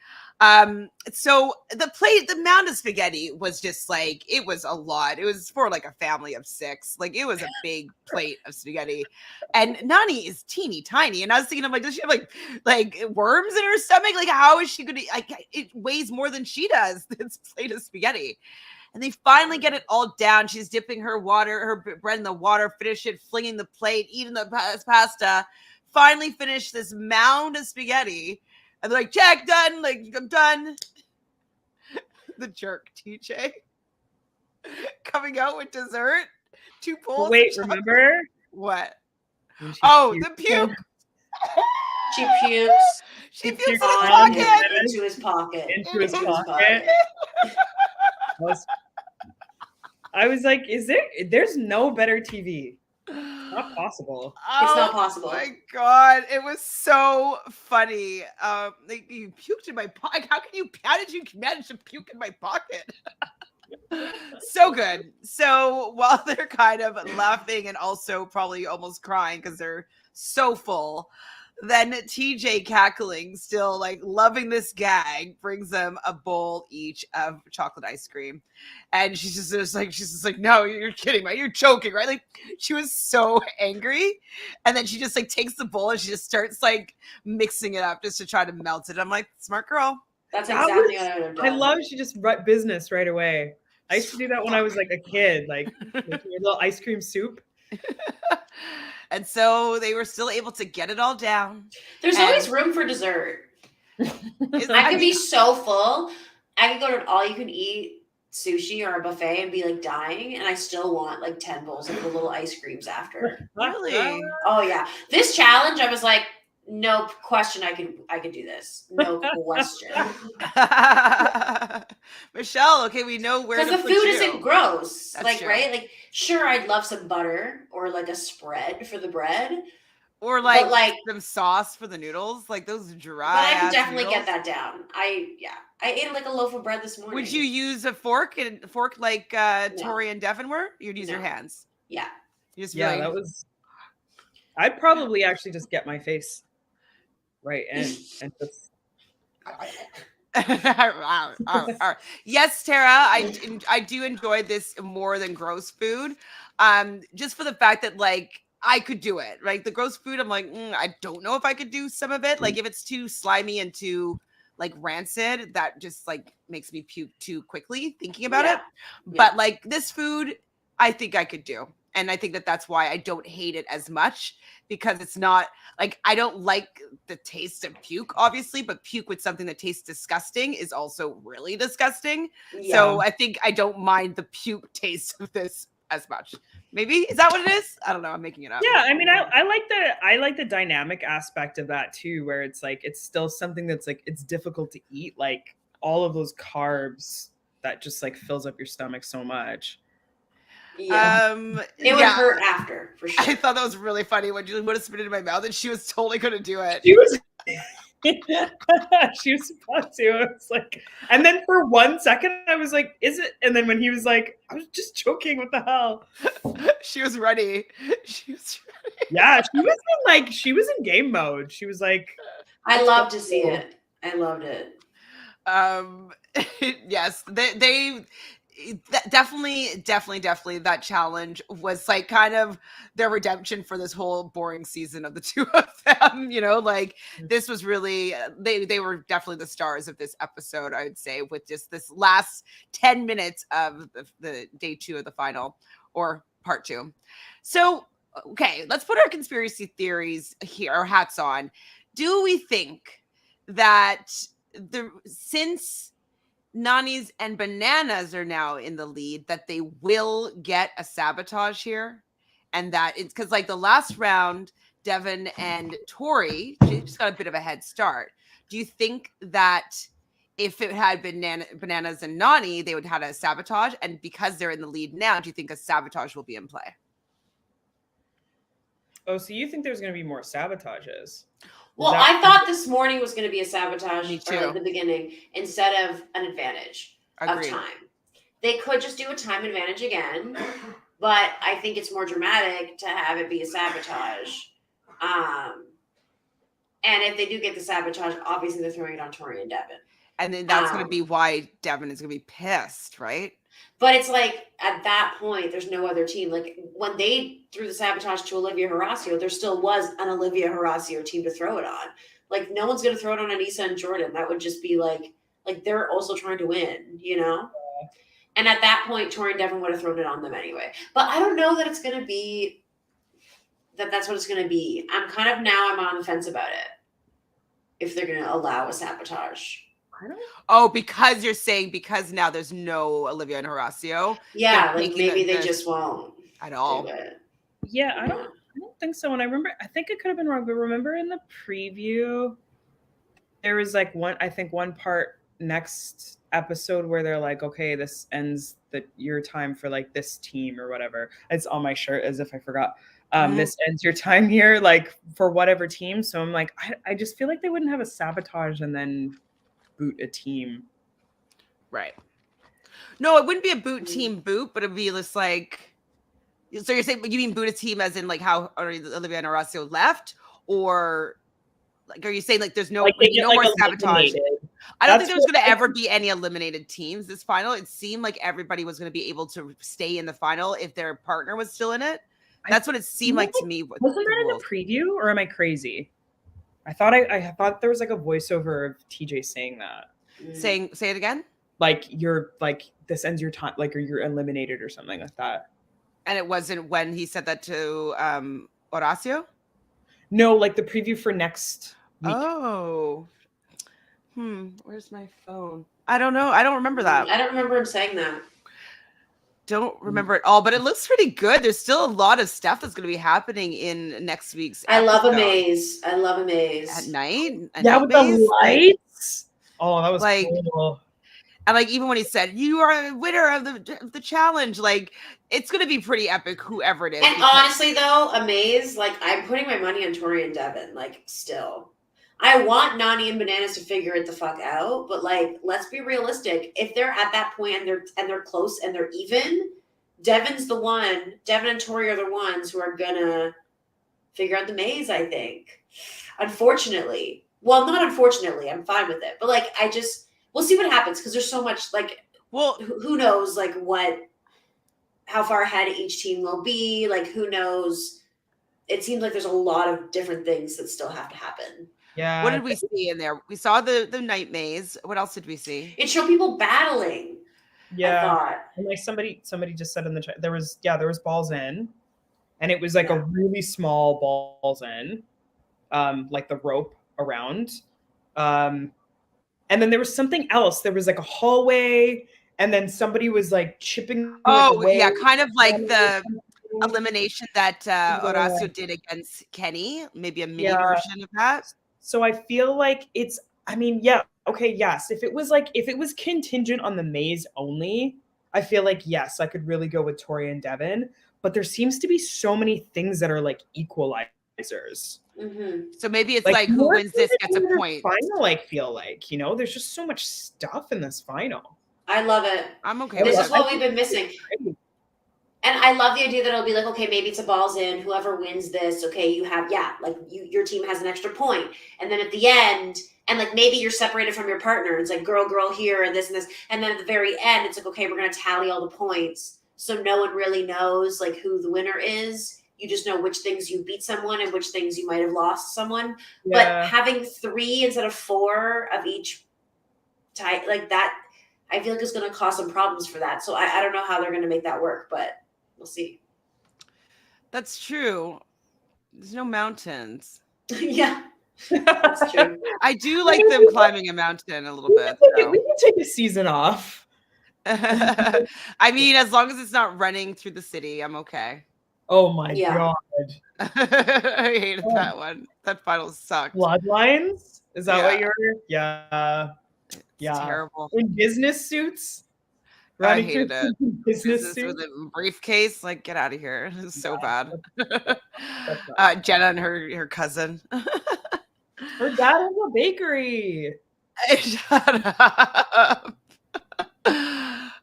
A: So the amount of spaghetti was just like, it was a lot. It was for like a family of 6. Like, it was a big plate of spaghetti, and Nani is teeny tiny. And I was thinking, I'm like, does she have like worms in her stomach? Like, how is she gonna, like, it weighs more than she does, this plate of spaghetti. And they finally get it all down. She's dipping her bread in the water, finish it, flinging the plate, eating the pasta, finally finish this mound of spaghetti. And they're like, check, done. Like, I'm done. The jerk, TJ. Coming out with dessert. 2 bowls.
C: Wait, remember?
A: What? Oh, the puke.
B: She pukes.
A: She pukes in his pocket.
B: Into his pocket.
C: Into his pocket. I was like, there's no better TV. Not possible.
B: It's not possible.
A: Oh my god, it was so funny. Like, you puked in my pocket. How did you manage to puke in my pocket? So good. So while they're kind of laughing and also probably almost crying because they're so full, then TJ, cackling, still like loving this gag, brings them a bowl each of chocolate ice cream. And she's just like, no, you're kidding, right? You're joking, right? Like, she was so angry. And then she just like takes the bowl and she just starts like mixing it up just to try to melt it. I'm like, smart girl.
B: That's exactly what I would have done.
C: I love she just rut business right away. I used to do that when I was like a kid, like making a little ice cream soup.
A: And so they were still able to get it all down.
B: There's always room for dessert. I could be so full. I could go to an all-you-can-eat sushi or a buffet and be like dying, and I still want like 10 bowls of the little ice creams after.
A: Really?
B: Oh yeah. This challenge, I was like, no question, I could do this. No question.
A: Michelle, okay, we know where,
B: because the food isn't gross.
A: That's
B: like
A: true.
B: Right, like sure, I'd love some butter or like a spread for the bread,
A: or like some sauce for the noodles, like those dry.
B: But I can definitely
A: noodles.
B: get that down. I ate like a loaf of bread this morning.
A: Would you use a fork like Tori and Devin were? You'd use your hands.
B: Yeah.
C: That was. I'd probably actually just get my face right and just.
A: Yes, Tara, I do enjoy this more than gross food, just for the fact that like I could do it. Like the gross food, I'm like, I don't know if I could do some of it. Like if it's too slimy and too like rancid, that just like makes me puke too quickly thinking about it. But like this food, I think I could do. And I think that's why I don't hate it as much, because it's not like, I don't like the taste of puke, obviously, but puke with something that tastes disgusting is also really disgusting. Yeah. So I think I don't mind the puke taste of this as much. Maybe, is that what it is? I don't know. I'm making it up.
C: Yeah, I mean, I like the dynamic aspect of that too, where it's like it's still something that's like it's difficult to eat, like all of those carbs that just like fills up your stomach so much.
B: Yeah. It would hurt after, for sure.
A: I thought that was really funny when Julie would have spit it in my mouth and she was totally going to do it.
C: She was supposed to. I was like, and then for 1 second, I was like, is it? And then when he was like, I was just joking. What the hell?
A: She was ready. She was ready.
C: Yeah, she was in game mode. She was like,
B: I love to see it. I loved it.
A: Yes, they definitely that challenge was like kind of their redemption for this whole boring season of the two of them. Like this was really they were definitely the stars of this episode, I would say, with just this last 10 minutes of the day 2 of the final, or part 2. So okay, let's put our conspiracy theories here, our hats on. Do we think that since Nani's and Bananas are now in the lead, that they will get a sabotage here? And that it's because like the last round, Devin and Tori, she just got a bit of a head start. Do you think that if it had been Bananas and Nani, they would have had a sabotage? And because they're in the lead now, do you think a sabotage will be in play?
C: oh, so you think there's going to be more sabotages?
B: Well, I thought this morning was going to be a sabotage
A: Me too.
B: at the beginning instead of an advantage
A: Agreed.
B: of time. They could just do a time advantage again, but I think it's more dramatic to have it be a sabotage. And if they do get the sabotage, obviously they're throwing it on Tori and Devin.
A: And then that's going to be why Devin is going to be pissed, right?
B: But it's like at that point, there's no other team. Like when they threw the sabotage to Olivia and Horacio, there still was an Olivia and Horacio team to throw it on. Like no one's going to throw it on Aneesa and Jordan. That would just be like they're also trying to win, And at that point, Tori and Devin would have thrown it on them anyway. But I don't know that it's going to be that's what it's going to be. I'm on the fence about it. If they're going to allow a sabotage.
A: Oh, because you're saying because now there's no Olivia and Horacio.
B: Yeah, like maybe they just won't
A: at all.
B: do it.
C: Yeah, I don't think so. And I think it could have been wrong, but remember in the preview, there was like one part next episode where they're like, okay, this ends your time for like this team or whatever. It's on my shirt as if I forgot. This ends your time here, like for whatever team. So I'm like, I just feel like they wouldn't have a sabotage and then boot a team.
A: Right. No, it wouldn't be a boot team boot, but it'd be just like, so you're saying, you mean boot a team as in like how Olivia and Horacio left? Or like, are you saying like there's no, like no more sabotage? I don't think there's going to ever be any eliminated teams this final. It seemed like everybody was going to be able to stay in the final if their partner was still in it. That's what it seemed like to me.
C: Wasn't that in the preview, or am I crazy? I thought there was like a voiceover of TJ saying that.
A: Say it again?
C: Like you're like this ends your time, like or you're eliminated or something like that.
A: And it wasn't when he said that to Horacio?
C: No, like the preview for next week.
A: Oh. Where's my phone? I don't know. I don't remember that.
B: I don't remember him saying that.
A: Don't remember it all, but it looks pretty good. There's still a lot of stuff that's going to be happening in next week's episode.
B: I love a maze.
A: At night?
C: Yeah, with the lights. Oh, that was
A: like
C: cool.
A: And like even when he said you are a winner of the challenge, like it's going to be pretty epic, whoever it is.
B: And honestly, though, a maze, like I'm putting my money on Tori and Devin. Like still, I want Nani and Bananas to figure it the fuck out, but like let's be realistic. If they're at that point and they're close and they're even, Devin and Tori are the ones who are gonna figure out the maze, I think. Unfortunately. Well, not unfortunately, I'm fine with it. But like we'll see what happens because there's so much like who knows like how far ahead each team will be, like who knows. It seems like there's a lot of different things that still have to happen.
C: Yeah.
A: What did we see in there? We saw the night maze. What else did we see?
B: It showed people battling.
C: Yeah.
B: I thought.
C: And like somebody just said in the chat, there was balls in, and it was like a really small balls in, like the rope around. And then there was something else. There was like a hallway, and then somebody was like chipping.
A: Away. Yeah, kind of like the elimination that Horacio did against Kenny, maybe a mini version of that.
C: So I feel like it's, I mean, yes. If it was contingent on the maze only, I feel like, yes, I could really go with Tori and Devin. But there seems to be so many things that are like equalizers organizers.
A: So maybe it's like who wins this gets a point.
C: Final, I feel like, you know, there's just so much stuff in this final.
B: I love it.
A: I'm okay
B: This
A: with
B: is what we've been missing. And I love the idea that it'll be like, okay, maybe it's a balls in. Whoever wins this, okay, you have, like your team has an extra point. And then at the end, and like maybe you're separated from your partner. It's like girl here and this and this. And then at the very end, it's like, okay, we're going to tally all the points. So no one really knows like who the winner is. You just know which things you beat someone and which things you might have lost someone. Yeah. But having 3 instead of 4 of each type like that, I feel like it's going to cause some problems for that. So I don't know how they're going to make that work, but we'll see.
A: That's true. There's no mountains.
B: Yeah, that's true.
A: I do like them climbing a mountain a little bit.
C: We can take a season off.
A: I mean, as long as it's not running through the city, I'm okay.
C: Oh my God.
A: I hated that one. That final sucked.
C: Bloodlines? Is that what you're? Yeah.
A: It's terrible.
C: In business suits?
A: I hated it.
C: Business
A: with a briefcase. Like, get out of here. It's so bad. Jenna and her cousin.
C: Her dad has a bakery.
A: Shut up.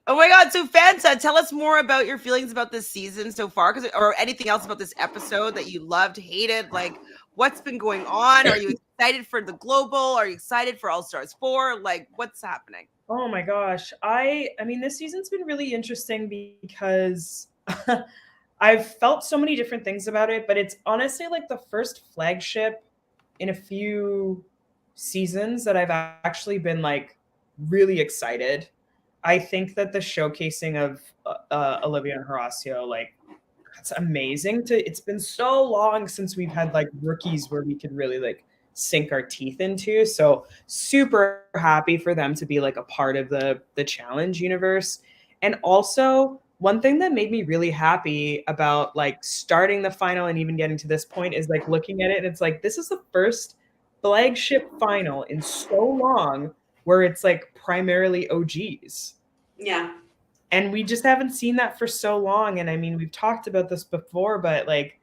A: Oh my God. So Fanta, tell us more about your feelings about this season so far, or anything else about this episode that you loved, hated. Like, what's been going on? Are you excited for the global? Are you excited for All Stars 4? Like, what's happening?
C: Oh my gosh. I mean, this season's been really interesting because I've felt so many different things about it, but it's honestly like the first flagship in a few seasons that I've actually been like really excited. I think that the showcasing of Olivia and Horacio, like, that's amazing. It's been so long since we've had like rookies where we could really like sink our teeth into. So super happy for them to be like a part of the challenge universe. And also one thing that made me really happy about like starting the final and even getting to this point is like looking at it and it's like, this is the first flagship final in so long where it's like primarily OGs.
B: Yeah.
C: And we just haven't seen that for so long. And I mean, we've talked about this before, but like,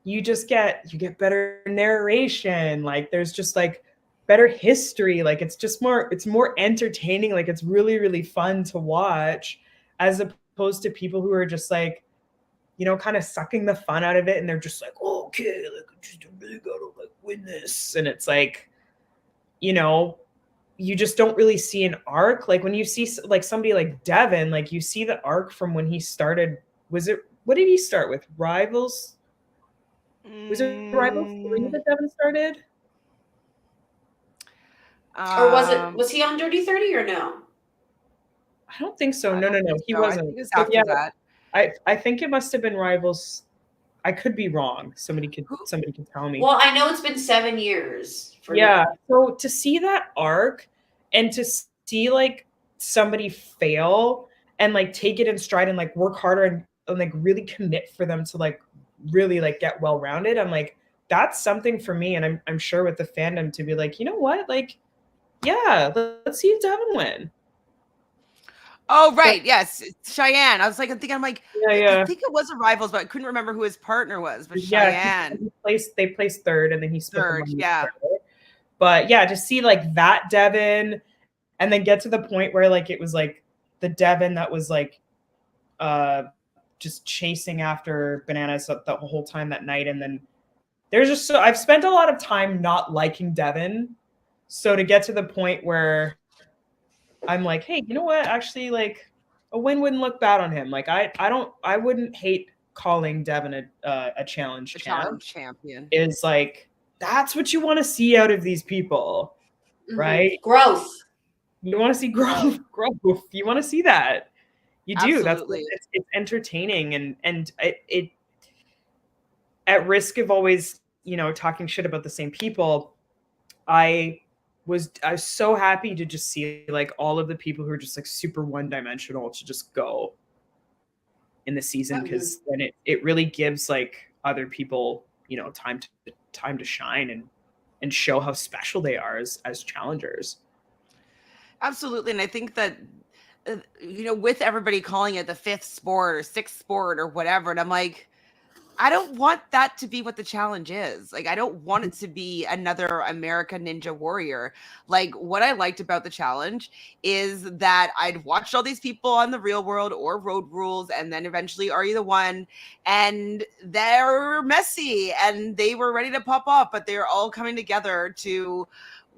C: you get better narration. Like there's just like better history. Like it's more entertaining. Like it's really, really fun to watch as opposed to people who are just like, you know, kind of sucking the fun out of it. And they're just like, oh, okay, like just really gotta like win this. And it's like, you know, you just don't really see an arc. Like when you see like somebody like Devin, like you see the arc from when he started. What did he start with? Rivals? Was it Rivals 3 that Devin started?
B: Or was he on Dirty 30 or no?
C: I don't think so. No, he wasn't.
A: He was after that.
C: I think it must have been Rivals. I could be wrong. Somebody could tell me.
B: Well, I know it's been 7 years.
C: So to see that arc and to see like somebody fail and like take it in stride and like work harder and like really commit for them to like really like get well-rounded, I'm like, that's something for me. And I'm sure with the fandom to be like, you know what? Like, yeah, let's see Devin win.
A: Oh, right. Yes. Cheyenne. I was like, I'm like,
C: yeah.
A: I think it was a Rivals, but I couldn't remember who his partner was. But Cheyenne.
C: They placed third and then he split
A: third. Yeah.
C: Third. But yeah, to see like that Devin and then get to the point where like it was like the Devin that was like just chasing after Bananas the whole time that night. And then there's just I've spent a lot of time not liking Devin. So to get to the point where I'm like, hey, you know what? Actually, like a win wouldn't look bad on him. Like I wouldn't hate calling Devin a challenge
A: champion.
C: Is like, that's what you want to see out of these people, right?
B: Growth.
C: You want to see growth. You want to see that. You do.
A: Absolutely.
C: That's it's entertaining and it at risk of always, you know, talking shit about the same people. I was so happy to just see like all of the people who are just like super one-dimensional to just go in the season, because then it really gives like other people, you know, time to shine and show how special they are as challengers.
A: Absolutely. And I think that you know, with everybody calling it the 5th sport or 6th sport or whatever, and I'm like, I don't want that to be what the challenge is. Like, I don't want it to be another American Ninja Warrior. Like, what I liked about the challenge is that I'd watched all these people on The Real World or Road Rules, and then eventually Are You the One? And they're messy and they were ready to pop off, but they're all coming together to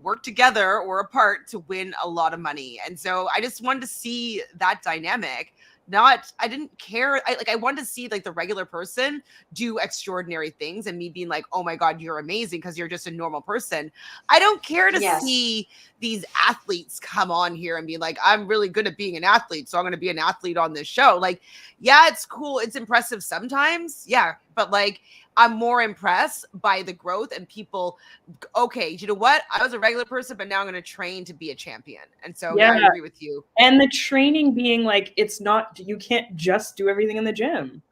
A: work together or apart to win a lot of money. And so I just wanted to see that dynamic. I didn't care. I wanted to see like the regular person do extraordinary things and me being like, oh my God, you're amazing because you're just a normal person. I don't care to see these athletes come on here and be like, I'm really good at being an athlete, so I'm going to be an athlete on this show. Like, yeah, it's cool. It's impressive sometimes. Yeah. But like, I'm more impressed by the growth and people. Okay, you know what? I was a regular person, but now I'm going to train to be a champion. And so yeah, I agree with you.
C: And the training being like, it's not, you can't just do everything in the gym,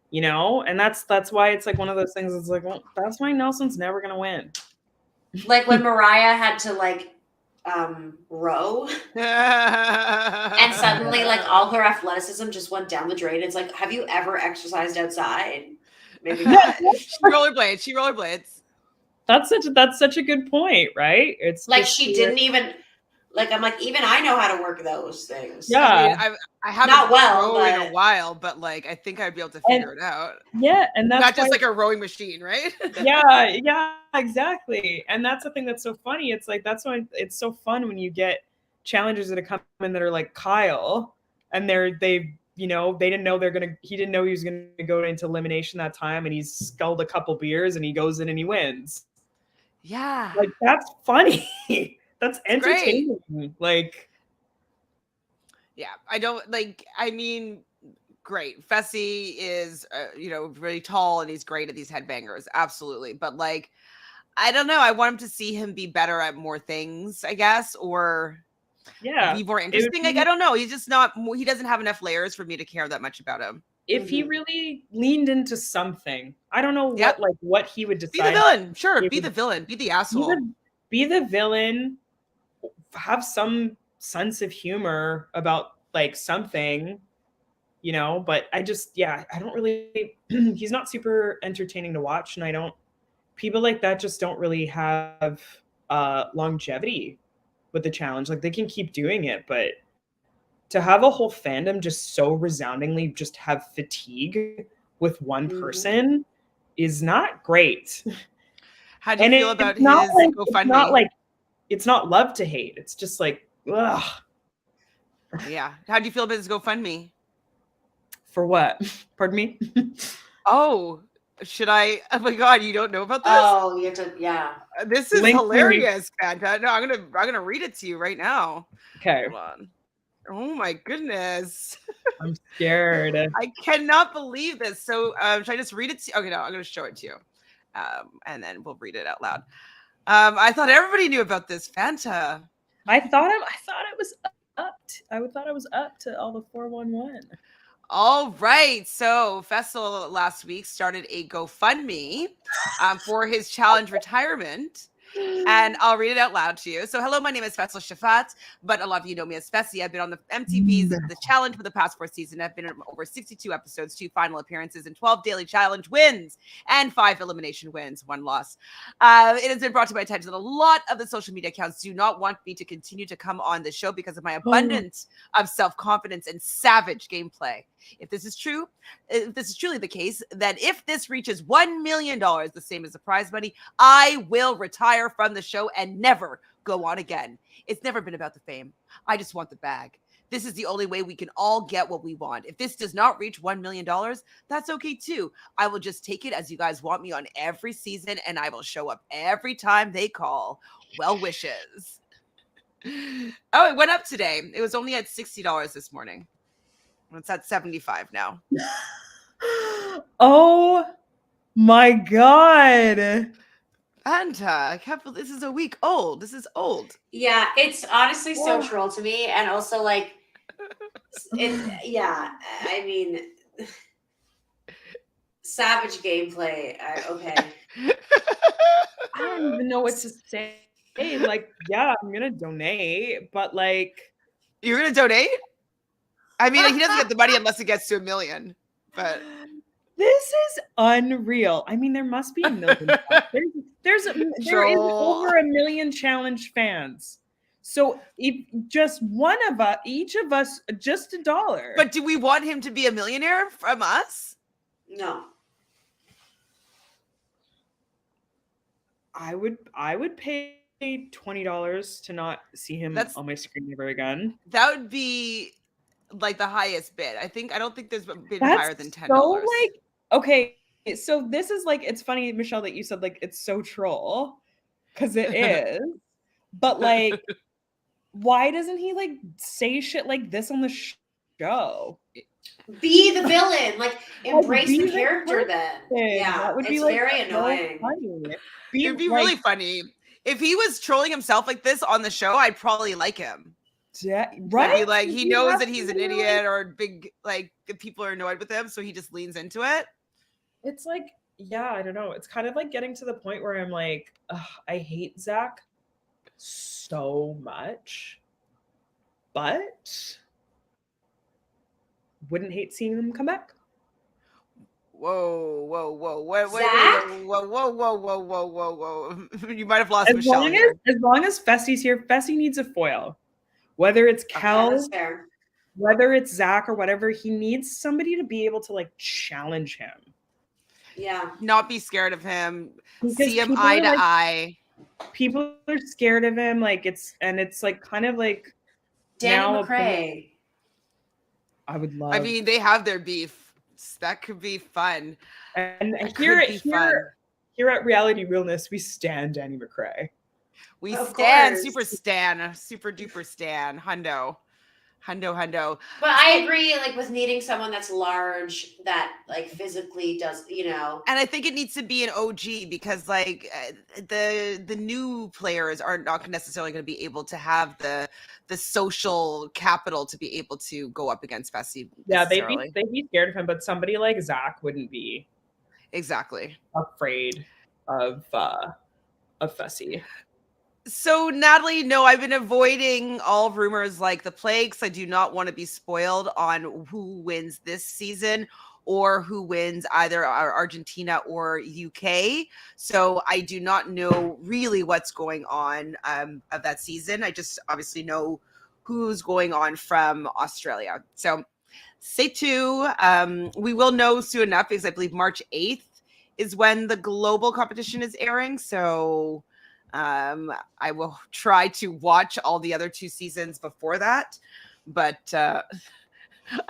C: you know? And that's why it's like one of those things. It's like, well, that's why Nelson's never going to win.
B: Like when Mariah had to like row and suddenly like all her athleticism just went down the drain. It's like, have you ever exercised outside? Maybe not.
A: She rollerblades.
C: That's such a good point, right? It's
B: like she didn't even like, I'm like, even I know how to work those things.
C: Yeah.
A: I mean, I haven't
B: not well
A: rowed in a while, but like I think I'd be able to figure it out.
C: Yeah, and that's
A: not just like a rowing machine, right?
C: yeah, exactly. And that's the thing that's so funny. It's like that's why it's so fun when you get challengers that come in that are like Kyle, and they you know, they didn't know he didn't know he was gonna go into elimination that time, and he's sculled a couple beers and he goes in and he wins.
A: Yeah.
C: Like that's funny. That's entertaining. Great. Like,
A: yeah, I don't like, I mean, great. Fessy is, you know, really tall and he's great at these headbangers. Absolutely. But like, I don't know. I want him to see him be better at more things, I guess, or be more interesting. Like, I don't know. He's just not, he doesn't have enough layers for me to care that much about him.
C: If he really leaned into something, I don't know what he would decide.
A: Be the villain. Sure. Be the villain. Be the asshole.
C: Be the villain. Have some sense of humor about like something, you know, but I don't really, he's not super entertaining to watch. And people like that just don't really have longevity with the challenge. Like they can keep doing it, but to have a whole fandom just so resoundingly just have fatigue with one person is not great.
A: How do you feel about his GoFundMe?
C: It's not love to hate. It's just like, ugh.
A: Yeah. How do you feel about his GoFundMe?
C: For what? Pardon me?
A: Oh, should I? Oh my God, you don't know about this?
B: Oh, you have to, yeah.
A: This is hilarious, Fanta. No, I'm gonna read it to you right now.
C: Okay.
A: Hold on. Oh my goodness.
C: I'm scared.
A: I cannot believe this. So should I just read it to you? Okay, no, I'm gonna show it to you. And then we'll read it out loud. I thought everybody knew about this, Fanta.
C: I thought I was up to all the 411.
A: All right. So Fessy last week started a GoFundMe for his challenge retirement. And I'll read it out loud to you. So, hello, my name is Fessy Shafat, but a lot of you know me as Fessy. I've been on the MTV's The Challenge for the past 4 seasons. I've been in over 62 episodes, 2 final appearances, and 12 daily challenge wins, and 5 elimination wins, 1 loss. It has been brought to my attention that a lot of the social media accounts do not want me to continue to come on the show because of my abundance of self-confidence and savage gameplay. If this is true, if this is truly the case, then if this reaches $1 million, the same as the prize money, I will retire from the show and never go on again. It's never been about the fame. I just want the bag. This is the only way we can all get what we want. If this does not reach $1 million, that's okay too. I will just take it as you guys want me on every season, and I will show up every time they call. Well wishes. Oh, it went up today. It was only at $60 this morning. It's at 75 now.
C: Oh my God.
A: Fanta, I can't believe this is a week old. This is old.
B: Yeah, it's honestly so troll to me. And also like, yeah, I mean, savage gameplay. Okay.
C: I don't even know what to say. Like, yeah, I'm going to donate, but like.
A: You're going to donate? I mean, he doesn't get the money unless it gets to $1 million, but
C: This is unreal. I mean, there must be a million. There is over 1 million challenge fans. So if just one of us, each of us, just $1.
A: But do we want him to be a millionaire from us?
B: No.
C: I would pay $20 to not see him on my screen ever again.
A: That would be like the highest bid. I don't think there's been
C: That's
A: higher than $10.
C: So like, okay, so this is like, it's funny, Michelle, that you said like it's so troll, because it is. But like, why doesn't he like say shit like this on the show?
B: Be the villain, like embrace the character. Then, yeah,
C: that would be
B: it's
C: like
B: very annoying.
A: It'd be really funny if he was trolling himself like this on the show. I'd probably like him.
C: Yeah, right.
A: I'd be like, he knows that he's an idiot or big, like people are annoyed with him, so he just leans into it.
C: It's like, yeah, I don't know. It's kind of like getting to the point where I'm like, I hate Zach so much, but wouldn't hate seeing him come back.
A: Whoa, whoa, whoa, whoa,
B: Zach?
A: whoa, whoa, whoa, whoa, whoa, whoa, whoa. You might have lost Michelle here.
C: As long as Fessy's here, Fessy needs a foil. Whether it's Kel, whether it's Zach or whatever, he needs somebody to be able to like challenge him.
B: Yeah.
A: Not be scared of him.
C: Because
A: see him eye to eye.
C: People are scared of him. Like it's like kind of like
B: Danny McRae.
C: I would love.
A: I mean, they have their beef. That could be fun.
C: And here at Reality Realness, we stand Danny McRae.
A: We stand, super duper stan, hundo.
B: But I agree, like with needing someone that's large, that like physically does, you know.
A: And I think it needs to be an OG because like the new players are not necessarily going to be able to have the social capital to be able to go up against Fessy.
C: Yeah, they'd be scared of him, but somebody like Zach wouldn't be
A: exactly
C: afraid of Fessy.
A: So Natalie, no, I've been avoiding all rumors like the plague, because I do not want to be spoiled on who wins this season or who wins either Argentina or UK. So I do not know really what's going on of that season. I just obviously know who's going on from Australia. So stay tuned. We will know soon enough because I believe March 8th is when the global competition is airing. So I will try to watch all the other 2 seasons before that, but I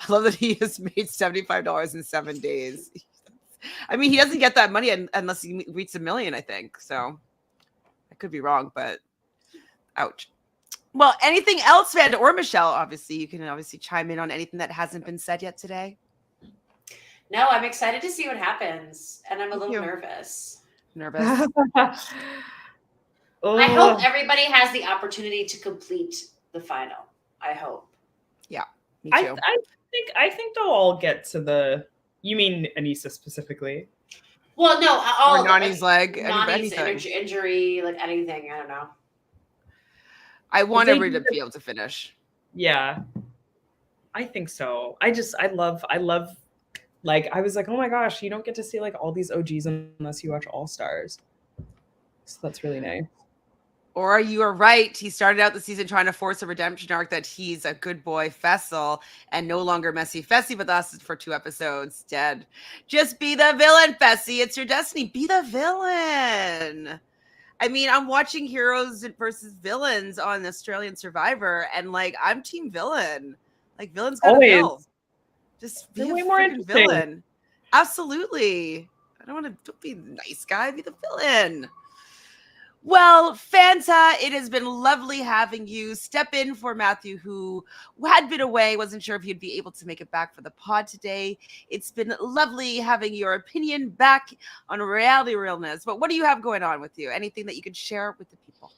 A: love that he has made $75 in 7 days. I mean, he doesn't get that money unless he reaches 1 million, I think. So I could be wrong, but ouch. Well, anything else, Fanta or Michelle? Obviously, you can chime in on anything that hasn't been said yet today.
B: No, I'm excited to see what happens, and I'm a little nervous. I hope everybody has the opportunity to complete the final. I hope.
A: Yeah, me too.
C: I think they'll all get to the. You mean Aneesa specifically?
B: Well, no, all
A: or Nani's leg,
B: Nani's injury, like anything. I don't know.
A: I want everybody to be able to finish.
C: Yeah, I think so. I love. Like I was like, oh my gosh, you don't get to see like all these OGs unless you watch All Stars. So that's really nice.
A: Or you are right. He started out the season trying to force a redemption arc that he's a good boy Fessel and no longer messy Fessy, but that's for 2 episodes. Dead. Just be the villain, Fessy. It's your destiny. Be the villain. I mean, I'm watching heroes versus villains on Australian Survivor, and like I'm team villain. Like villains gotta kill. Just be a more villain. Absolutely. I don't want to be the nice guy. Be the villain. Well, Fanta, it has been lovely having you step in for Matthew, who had been away, wasn't sure if he'd be able to make it back for the pod today. It's been lovely having your opinion back on Reality Realness. But what do you have going on with you? Anything that you could share with the people?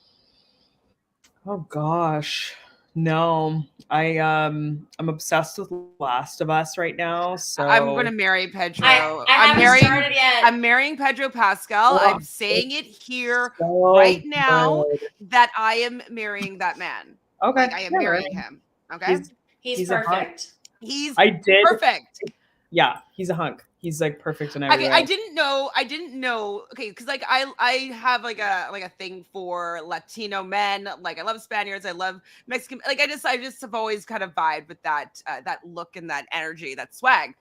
C: Oh gosh. No, I'm obsessed with Last of Us right now. So
A: I'm going to marry Pedro.
B: I'm
A: marrying Pedro Pascal. I'm saying it here right now that I am marrying that man.
C: Okay,
A: like, I am marrying him. Okay,
B: he's perfect.
A: Perfect.
C: Yeah, he's a hunk. He's like perfect in every
A: Okay,
C: way.
A: I didn't know. Okay, because like I have like a thing for Latino men. Like I love Spaniards, I love Mexican. Like I just have always kind of vibed with that that look and that energy, that swag.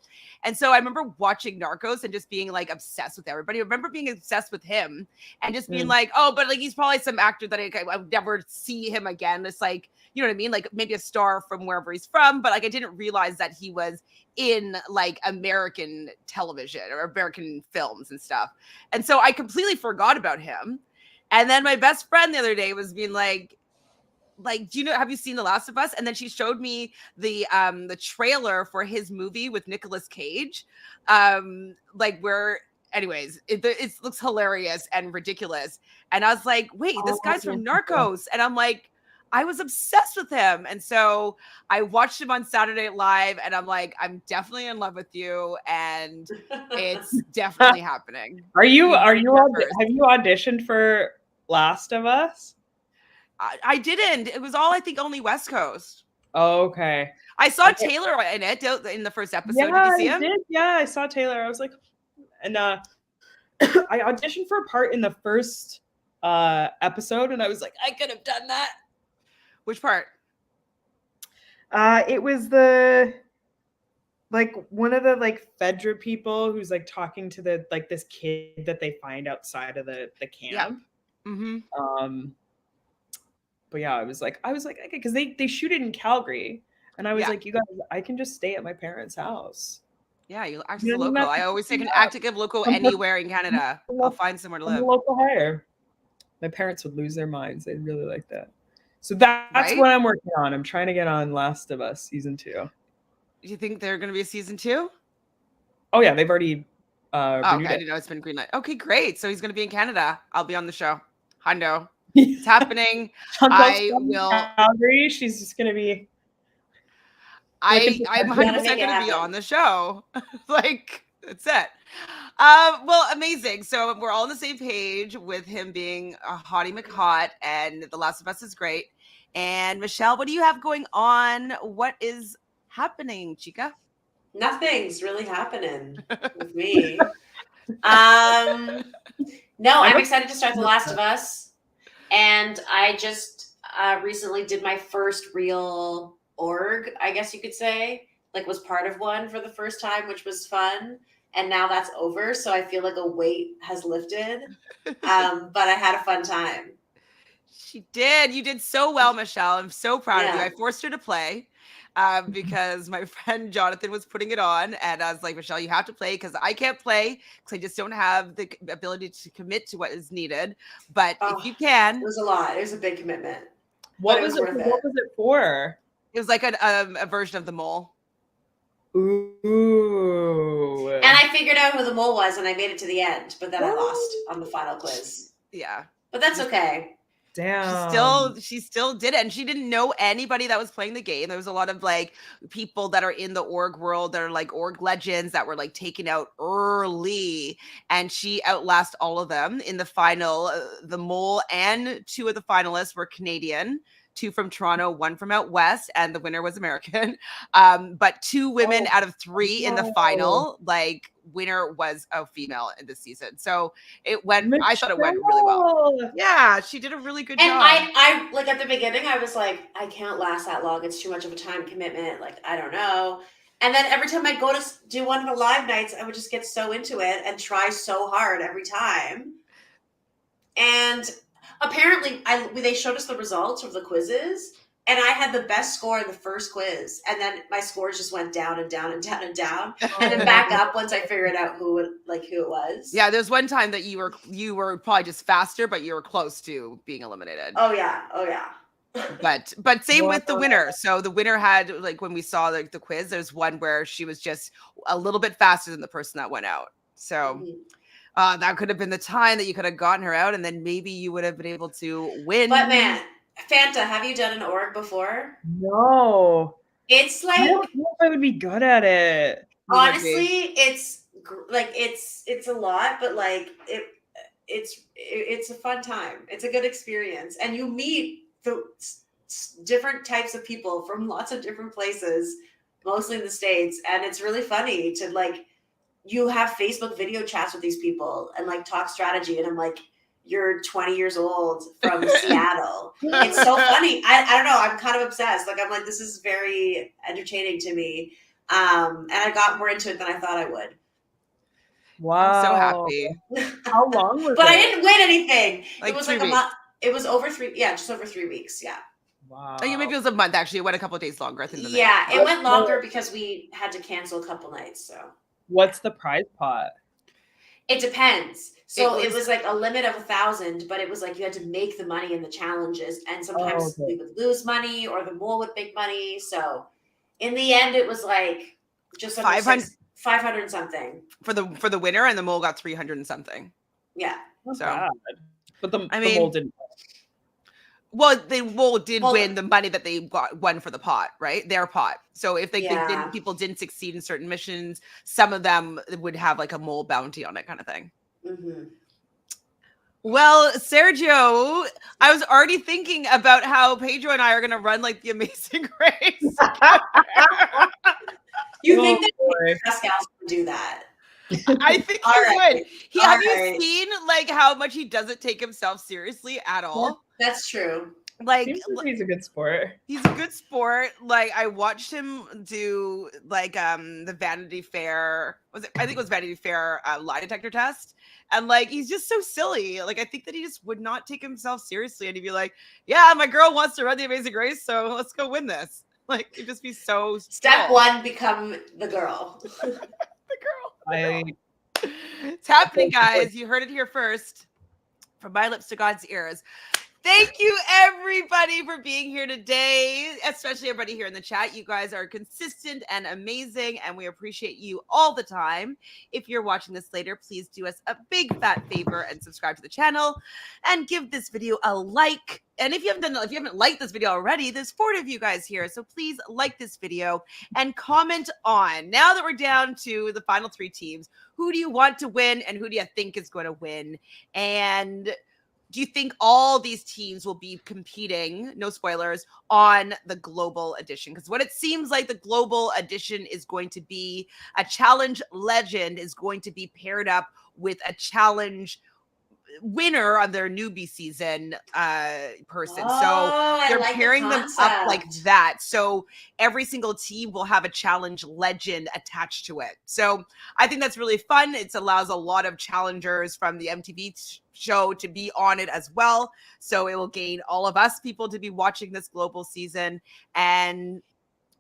A: And so I remember watching Narcos and just being like obsessed with everybody. I remember being obsessed with him and just being like, oh, but like he's probably some actor that I would never see him again. It's like, you know what I mean? Like maybe a star from wherever he's from, but like I didn't realize that he was in like American television or American films and stuff. And so I completely forgot about him. And then my best friend the other day was being like, do you know, have you seen The Last of Us? And then she showed me the trailer for his movie with Nicolas Cage. Like where anyways, it looks hilarious and ridiculous. And I was like, wait, this guy's from Narcos. And I'm like, I was obsessed with him. And so I watched him on Saturday Night Live and I'm like, I'm definitely in love with you. And it's definitely happening.
C: Have you auditioned for Last of Us?
A: I didn't. It was all, I think, only West Coast.
C: Oh, okay.
A: I saw Taylor in it in the first episode.
C: Yeah,
A: did you see him?
C: Yeah, I saw Taylor. I was like, and I auditioned for a part in the first episode, and I was like, I could have done that.
A: Which part?
C: It was the like one of the like Fedra people who's like talking to the like this kid that they find outside of the camp.
A: Yeah. Mm-hmm.
C: But yeah, I was like, okay, because they shoot it in Calgary, and I was like, you guys, I can just stay at my parents' house.
A: Yeah, you act as a local. I always say, can act like a local anywhere in Canada. I'll find somewhere to live.
C: Local hire. My parents would lose their minds. They'd really like that. So that's what I'm working on. I'm trying to get on Last of Us season 2. Do
A: you think they're going to be a season 2?
C: Oh yeah, they've already.
A: Okay, I didn't know it's been greenlight. Okay, great. So he's going to be in Canada. I'll be on the show. Hundo. It's happening. I will. Calgary.
C: She's just going to be.
A: I'm 100% going to be on the show. Like, that's it. Well, amazing. So we're all on the same page with him being a hottie McHot, and The Last of Us is great. And Michelle, what do you have going on? What is happening, chica?
B: Nothing's really happening with me. No, I'm excited to start The Last of Us. And I just recently did my first real org, I guess you could say, like was part of one for the first time, which was fun. And now that's over. So I feel like a weight has lifted. But I had a fun time.
A: She did. You did so well, Michelle. I'm so proud of you. I forced her to play because my friend Jonathan was putting it on. And I was like, Michelle, you have to play because I can't play because I just don't have the ability to commit to what is needed. But if you can.
B: It was a lot. It was a big commitment.
C: What was it for?
A: It was like a version of the mole.
C: Ooh.
B: And I figured out who the mole was and I made it to the end, but then I lost on the final quiz.
A: Yeah.
B: But that's okay.
C: Damn.
A: She still did it. And she didn't know anybody that was playing the game. There was a lot of like people that are in the org world that are like org legends that were like taken out early. And she outlasted all of them in the final. The mole and 2 of the finalists were Canadian. 2 from Toronto, 1 from out west, and the winner was American. But 2 women out of 3 in the final, like winner was a female in this season. So it went, Michelle. I thought it went really well. Yeah, she did a really good job.
B: And I like at the beginning, I was like, I can't last that long. It's too much of a time commitment. Like, I don't know. And then every time I'd go to do one of the live nights, I would just get so into it and try so hard every time. And apparently, they showed us the results of the quizzes, and I had the best score in the first quiz, and then my scores just went down and down and down and down, and then back up once I figured out who it was.
A: Yeah, there's one time that you were probably just faster, but you were close to being eliminated.
B: Oh yeah.
A: But same with the winner. So the winner had, like, when we saw the quiz, there's one where she was just a little bit faster than the person that went out. So. Mm-hmm. That could have been the time that you could have gotten her out, and then maybe you would have been able to win.
B: But man, Fanta, have you done an org before?
C: No.
B: It's like,
C: I don't know if I would be good at it.
B: Honestly, it's like it's a lot, but like it's a fun time. It's a good experience, and you meet the different types of people from lots of different places, mostly in the States, and it's really funny to like you have Facebook video chats with these people and like talk strategy. And I'm like, you're 20 years old from Seattle. It's so funny. I don't know. I'm kind of obsessed. Like, I'm like, this is very entertaining to me. And I got more into it than I thought I would.
C: Wow.
A: I'm so happy.
C: How long was
B: But
C: it?
B: I didn't win anything.
A: Like
B: it was
A: 3
B: like a
A: weeks.
B: month. It was over 3. Yeah, just over 3 weeks. Yeah.
C: Wow.
A: Maybe it was a month, actually. It went a couple of days longer, I think.
B: Yeah, it went longer because we had to cancel a couple nights. So
C: what's the prize pot?
B: it depends. So
A: It
B: it was like a limit of 1,000, but it was like you had to make the money in the challenges, and sometimes we would lose money or the mole would make money. So in the end, it was like just under 500 something
A: for the winner, and the mole got 300 and something.
B: Yeah.
C: Not
A: So
C: bad. But the
A: I mean,
C: mole didn't.
A: Well, the mole did win the money that they won for the pot, right? Their pot. So if people didn't succeed in certain missions, some of them would have like a mole bounty on it, kind of thing.
B: Mm-hmm.
A: Well, Sergio, I was already thinking about how Pedro and I are going to run like the Amazing Race.
B: You think that Pascal's going to do that?
A: I think he would. Have you seen like how much he doesn't take himself seriously at all?
B: That's true.
C: Like he's a good sport.
A: He's a good sport. Like I watched him do like the Vanity Fair. I think it was Vanity Fair lie detector test. And like he's just so silly. Like I think that he just would not take himself seriously, and he'd be like, "Yeah, my girl wants to run the Amazing Race, so let's go win this." Like he'd just be so.
B: Step one: become the girl.
A: The girl. It's happening, guys. You heard it here first. From my lips to God's ears. Thank you, everybody, for being here today, especially everybody here in the chat. You guys are consistent and amazing, and we appreciate you all the time. If you're watching this later, please do us a big fat favor and subscribe to the channel and give this video a like. And if you haven't liked this video already, there's 4 of you guys here, so please like this video and comment on. Now that we're down to the final 3 teams, who do you want to win and who do you think is going to win? And do you think all these teams will be competing, no spoilers, on the global edition? Because what it seems like the global edition is going to be, a challenge legend is going to be paired up with a challenge winner on their newbie season person. So they're pairing them up like that. So every single team will have a challenge legend attached to it. So I think that's really fun. It allows a lot of challengers from the MTV show to be on it as well. So it will gain all of us people to be watching this global season. And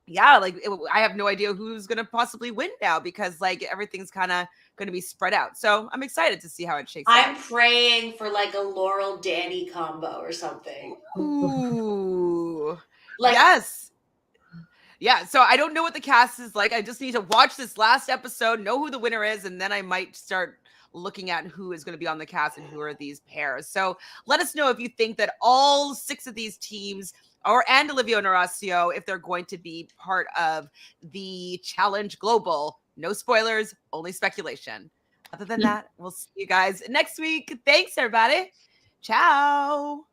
A: yeah, like I have no idea who's going to possibly win now, because like everything's kind of going to be spread out. So I'm excited to see how it shakes out.
B: I'm praying for like a Laurel Danny combo or something.
A: Ooh. Yes. Yeah. So I don't know what the cast is like. I just need to watch this last episode, know who the winner is, and then I might start looking at who is going to be on the cast and who are these pairs. So let us know if you think that all 6 of these teams and Olivia and Horacio, if they're going to be part of the Challenge Global. No spoilers, only speculation. Other than that, we'll see you guys next week. Thanks, everybody. Ciao.